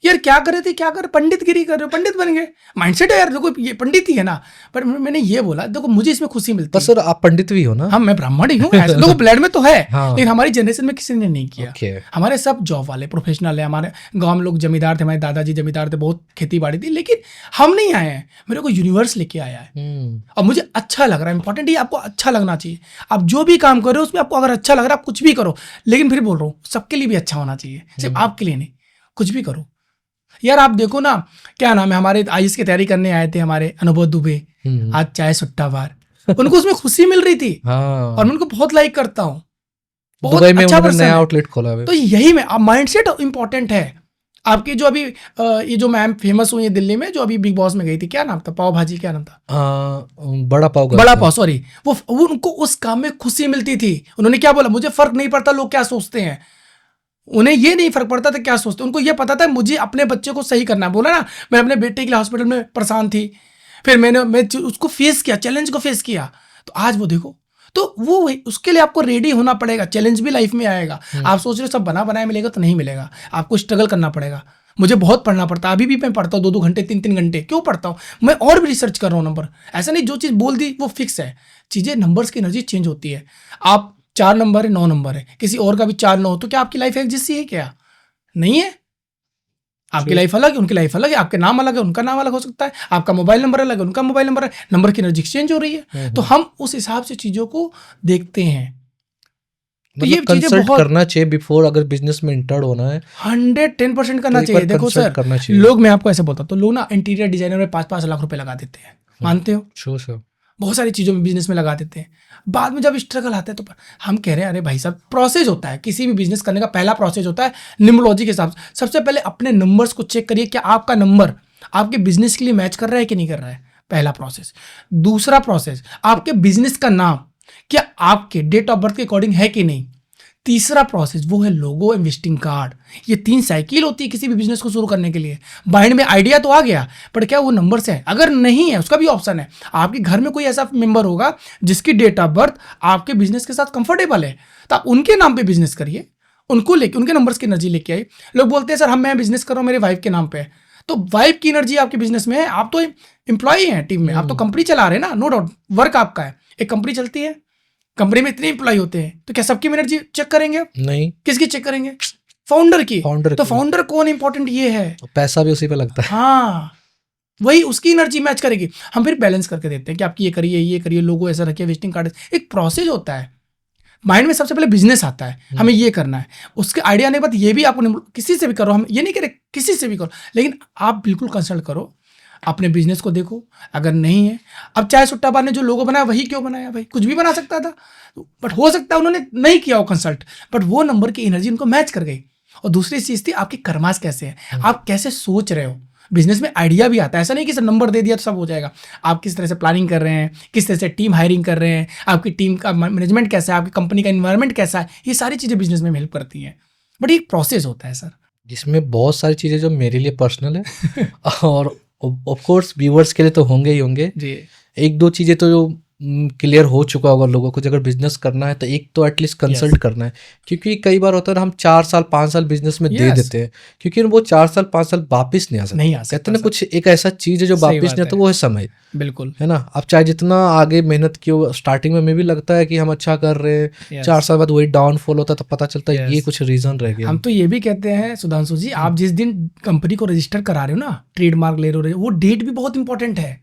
यार क्या कर रहे थे, क्या कर, पंडितगिरी कर रहे हो, पंडित बन गए, माइंडसेट है यार। देखो ये पंडित ही है ना, पर मैंने ये बोला देखो मुझे इसमें खुशी मिलती पर है। सर आप पंडित भी हो ना? हाँ मैं ब्राह्मण ही हूँ, ऐसे लोग ब्लड में तो है, हाँ। लेकिन हमारी जनरेशन में किसी ने नहीं किया। ओके। हमारे सब जॉब वाले प्रोफेशनल है, हमारे गांव में लोग जमींदार थे, हमारे दादाजी जमींदार थे, बहुत खेती बाड़ी थी, लेकिन हम नहीं आए हैं, मेरे को यूनिवर्स लेके आया है और मुझे अच्छा लग रहा है। इंपॉर्टेंट ये आपको अच्छा लगना चाहिए। आप जो भी काम कर रहे हो उसमें आपको अगर अच्छा लग रहा है आप कुछ भी करो, लेकिन फिर बोल रहा हूँ सबके लिए भी अच्छा होना चाहिए, सिर्फ आपके लिए नहीं, कुछ भी करो। यार आप देखो ना, क्या नाम है, हमारे आईएएस की तैयारी करने आए थे हमारे अनुभव दुबे, आज चाय सुट्टा बार, उनको उसमें खुशी मिल रही थी और मैं उनको बहुत लाइक करता हूँ, बहुत दुबई में अच्छा उन्होंने पर्सन नया है। आउटलेट खोला है। तो यही में माइंडसेट इंपॉर्टेंट है। आपकी जो अभी ये जो मैम फेमस हुई है दिल्ली में, जो अभी बिग बॉस में गई थी, क्या नाम था, पाव भाजी, क्या नाम था, बड़ा पाव, बड़ा पाव, सॉरी, वो उनको उस काम में खुशी मिलती थी। उन्होंने क्या बोला, मुझे फर्क नहीं पड़ता लोग क्या सोचते हैं, उन्हें ये नहीं फर्क पड़ता था क्या सोचते, उनको ये पता था मुझे अपने बच्चे को सही करना है। बोला ना, मैं अपने बेटे के लिए हॉस्पिटल में परेशान थी, फिर मैं उसको फेस किया, चैलेंज को फेस किया, तो आज वो देखो। तो वो उसके लिए आपको रेडी होना पड़ेगा, चैलेंज भी लाइफ में आएगा। आप सोच रहे हो सब बना बनाया मिलेगा, तो नहीं मिलेगा, आपको स्ट्रगल करना पड़ेगा। मुझे बहुत पढ़ना पड़ता है, अभी भी मैं पढ़ता हूँ 2-2 घंटे 3-3 घंटे, क्यों पढ़ता हूँ मैं, और भी रिसर्च कर रहा हूँ नंबर। ऐसा नहीं जो चीज़ बोल दी वो फिक्स है, चीज़ें नंबर्स की एनर्जी चेंज होती है। आप 4 नंबर है, 9 नंबर है, किसी और का भी 4-9, तो क्या आपकी लाइफ एक जैसी है क्या? नहीं है। आपकी लाइफ अलग है, उनकी लाइफ अलग है, आपके नाम अलग है, उनका नाम अलग हो सकता है, आपका मोबाइल नंबर अलग है, उनका मोबाइल नंबर है, नंबर की एनर्जी एक्सचेंज हो रही है। तो हम उस हिसाब से चीज़ों को देखते हैं। तो ये चीजें बहुत करना चाहिए बिफोर, अगर बिजनेस में इंटर होना है 110% करना चाहिए। देखो सर, लोग, मैं आपको ऐसे बोलता हूँ, तो लोग ना इंटीरियर डिजाइनर में 5-5 लाख रुपए लगा देते हैं, मानते हो? श्योर। बहुत सारी चीज़ों में बिजनेस में लगा देते हैं, बाद में जब स्ट्रगल आता है तो हम कह रहे हैं अरे भाई साहब, प्रोसेस होता है किसी भी बिजनेस करने का, पहला प्रोसेस होता है न्यूमरोलॉजी के हिसाब से। सबसे पहले अपने नंबर्स को चेक करिए, क्या आपका नंबर आपके बिजनेस के लिए मैच कर रहा है कि नहीं कर रहा है, पहला प्रोसेस। दूसरा प्रोसेस, आपके बिजनेस का नाम क्या आपके डेट ऑफ बर्थ के अकॉर्डिंग है कि नहीं। तीसरा प्रोसेस वो है लोगो एंड विजिटिंग कार्ड। ये 3 साइकिल होती है किसी भी बिजनेस को शुरू करने के लिए। माइंड में आइडिया तो आ गया, पर क्या वो नंबर्स है? अगर नहीं है, उसका भी ऑप्शन है। आपके घर में कोई ऐसा मेंबर होगा जिसकी डेट ऑफ बर्थ आपके बिजनेस के साथ कंफर्टेबल है, तो आप उनके नाम पे बिजनेस करिए, उनको लेके, उनके नंबर्स की एनर्जी लेके आइए। लोग बोलते हैं सर मैं बिजनेस कर रहा हूँ मेरे वाइफ के नाम पे, तो वाइफ की एनर्जी आपके बिजनेस में है, आप तो एम्प्लॉई हैं टीम में, आप तो कंपनी चला रहे हैं ना, नो डाउट वर्क आपका है। एक कंपनी चलती है, कंपनी में इतने एम्प्लॉय होते हैं, तो क्या सबकी एनर्जी चेक करेंगे? नहीं। किसकी चेक करेंगे? फाउंडर की। तो फाउंडर कौन इंपॉर्टेंट ये है, पैसा भी उसी पे लगता है। हाँ, वही उसकी एनर्जी मैच करेगी। हम फिर बैलेंस करके देते हैं कि आपकी ये करिए, लोगो ऐसा रखिए, विजिटिंग कार्ड, एक प्रोसेस होता है। माइंड में सबसे पहले बिजनेस आता है, हमें ये करना है, उसके आइडिया आने के बाद ये भी आपको किसी से भी करो, हम ये नहीं कह रहे किसी से भी करो, लेकिन आप बिल्कुल कंसल्ट करो, अपने बिजनेस को देखो। अगर नहीं है, अब चाय सुट्टा बार ने जो लोगो बनाया वही क्यों बनाया भाई, कुछ भी बना सकता था, बट हो सकता है उन्होंने नहीं किया हो कंसल्ट, बट वो नंबर की एनर्जी उनको मैच कर गई। और दूसरी चीज थी आपकी कर्मास कैसे है, आप कैसे सोच रहे हो। बिजनेस में आइडिया भी आता है, ऐसा नहीं कि सर नंबर दे दिया तो सब हो जाएगा। आप किस तरह से प्लानिंग कर रहे हैं, किस तरह से टीम हायरिंग कर रहे हैं, आपकी टीम का मैनेजमेंट कैसा है, आपकी कंपनी का एनवायरनमेंट कैसा है, ये सारी चीज़ें बिजनेस में हेल्प करती हैं। बट एक प्रोसेस होता है सर, जिसमें बहुत सारी चीज़ें जो मेरे लिए पर्सनल है और ऑफ कोर्स व्यूअर्स के लिए तो होंगे ही होंगे जी। 1-2 चीज़ें तो जो क्लियर हो चुका होगा लोगों को, अगर बिजनेस करना है तो एक तो एटलीस्ट कंसल्ट करना है, क्योंकि कई बार होता है हम 4 साल 5 साल बिजनेस में दे देते हैं, क्योंकि वो 4 साल 5 साल वापिस नहीं आ सकते। कहते हैं ना कुछ एक ऐसा चीज़ है जो वापिस नहीं आता, वो है समय। बिल्कुल, है ना। आप चाहे जितना आगे मेहनत की हो, स्टार्टिंग में भी लगता है कि हम अच्छा कर रहे हैं, 4 साल बाद वही डाउनफॉल होता है, तो पता चलता है ये कुछ रीजन रह गया। हम तो ये भी कहते हैं सुधांशु जी, आप जिस दिन कंपनी को रजिस्टर करा रहे हो ना, ट्रेडमार्क ले रहे हो, वो डेट भी बहुत इंपॉर्टेंट है।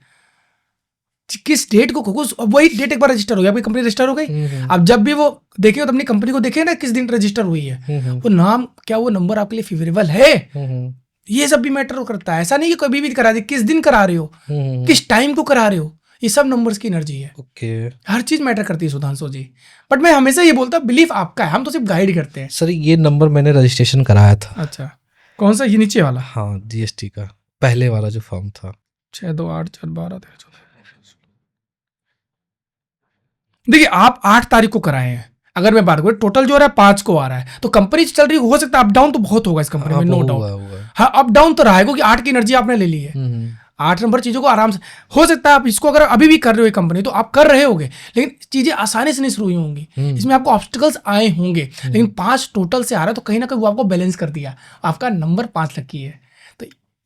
किस डेट को, वही डेट एक बार रजिस्टर हो गया, आपकी कंपनी रजिस्टर हो गई। अब जब भी वो देखें तो अपनी कंपनी को देखें ना किस दिन रजिस्टर हुई है, वो नाम क्या, वो नंबर आपके लिए फेवरेबल है, ये सब भी मैटर करता है। ऐसा नहीं कि कभी भी करा दे, किस दिन करा रहे हो, किस टाइम को करा रहे हो, ये सब नंबर्स की एनर्जी है। हर चीज मैटर करती है सुधांशु जी। बट मैं हमेशा ये बोलता हूँ बिलीफ आपका है, हम तो सिर्फ गाइड करते हैं। सर ये नंबर मैंने रजिस्ट्रेशन कराया था। अच्छा, कौन सा, ये नीचे वाला? हाँ, जीएसटी का पहले वाला जो फॉर्म था, 628412314। देखिए आप 8 तारीख को कराए हैं, अगर मैं बात करूँ टोटल जो आ रहा है 5 को आ रहा है, तो कंपनी चल रही हो सकता है अप डाउन तो बहुत होगा इस कंपनी में, नो डाउट। हाँ, अप डाउन तो रहा है क्योंकि 8 की एनर्जी आपने ले ली है। 8 नंबर चीजों को आराम से हो सकता है, आप इसको अगर अभी भी कर रहे हो कंपनी, तो आप कर रहे होगे, लेकिन चीजें आसानी से नहीं शुरू हुई होंगी, इसमें आपको ऑब्स्टिकल्स आए होंगे, लेकिन 5 टोटल से आ रहा है, तो कहीं ना कहीं वो आपको बैलेंस कर दिया। आपका नंबर 5 लकी है,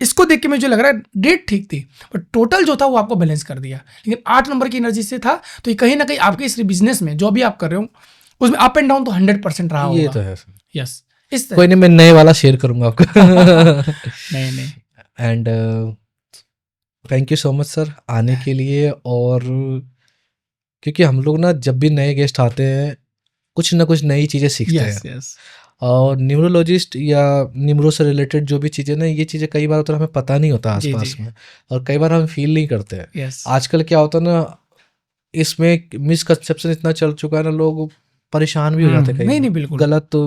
इसको देख के मुझे लग रहा है डेट ठीक थी, बट टोटल जो था वो आपको बैलेंस कर दिया। लेकिन 8 नंबर की एनर्जी से था, तो ये कहीं ना कहीं आपके इस बिजनेस में जो भी आप कर रहे हो उसमें अप एंड डाउन तो 100% रहा होगा। ये तो है सर। यस, इस कोई नहीं, मैं नए वाला शेयर करूंगा आपको। नहीं and thank you so much sir आने के लिए। और क्योंकि हम लोग ना जब भी नए गेस्ट आते हैं कुछ ना कुछ नई चीज़ें सीखते हैं। यस और न्यूरोलॉजिस्ट या न्यूरो से रिलेटेड जो भी चीज़ें ना, ये चीज़ें कई बार तो हमें पता नहीं होता जी, आसपास जी। में, और कई बार हम फील नहीं करते हैं। यस आजकल क्या होता है ना, इसमें मिसकंसेप्शन इतना चल चुका है ना, लोग परेशान भी हो जाते हैं कई नहीं बार। नहीं बिल्कुल। गलत तो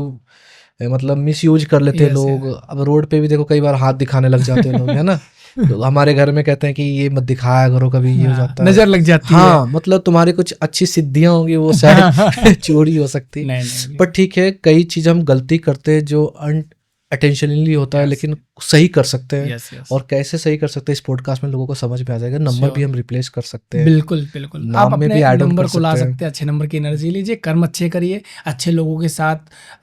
मतलब मिसयूज कर लेते हैं Yes, लोग। अब रोड पे भी देखो कई बार हाथ दिखाने लग जाते हैं लोग, है ना। तो हमारे घर में कहते हैं कि ये मत दिखाया करो कभी, ये हो हाँ, जाता है, नजर लग जाती है। हाँ, मतलब तुम्हारी कुछ अच्छी सिद्धियां होंगी वो शायद चोरी हो सकती। नहीं पर ठीक है, कई चीज़ हम गलती करते हैं जो अनअटेंशनली होता है, Yes. लेकिन सही कर सकते हैं। यस और कैसे सही कर सकते हैं इस पॉडकास्ट में लोगों को समझ में आ जाएगा। Number Sure. भी हम रिप्लेस कर सकते हैं, बिल्कुल बिल्कुल। नाम आप में अपने भी add on नंबर कर को ला सकते हैं। सकते हैं, अच्छे नंबर की एनर्जी लीजिए, कर्म अच्छे करिए, अच्छे लोगों के साथ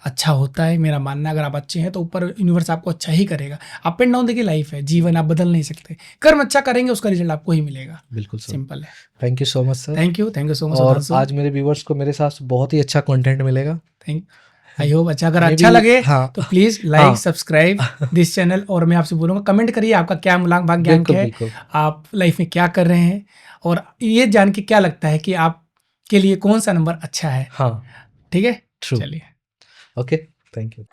अच्छा होता है। मेरा मानना है अगर आप अच्छे हैं तो ऊपर यूनिवर्स आपको अच्छा ही करेगा। अप एंड डाउन देखिए लाइफ है, जीवन आप बदल नहीं सकते। कर्म अच्छा करेंगे उसका रिजल्ट आपको ही मिलेगा। बिल्कुल सर, सिंपल है। Thank you so much sir. Thank you so much और सुधांशु। आज मेरे व्यूवर्स को मेरे साथ बहुत ही अच्छा कंटेंट मिलेगा। थैंक आई होप अच्छा, अगर Maybe, अच्छा लगे हाँ, तो प्लीज हाँ। Like subscribe this channel. और मैं आपसे बोलूंगा कमेंट करिए आपका क्या मूलांक भाग्यांक बिल्कुल है, बिल्कुल। आप लाइफ में क्या कर रहे हैं, और ये जान के क्या लगता है कि आप के लिए कौन सा नंबर अच्छा है। हाँ, ठीक है, ट्रू। चलिए। Okay, thank you.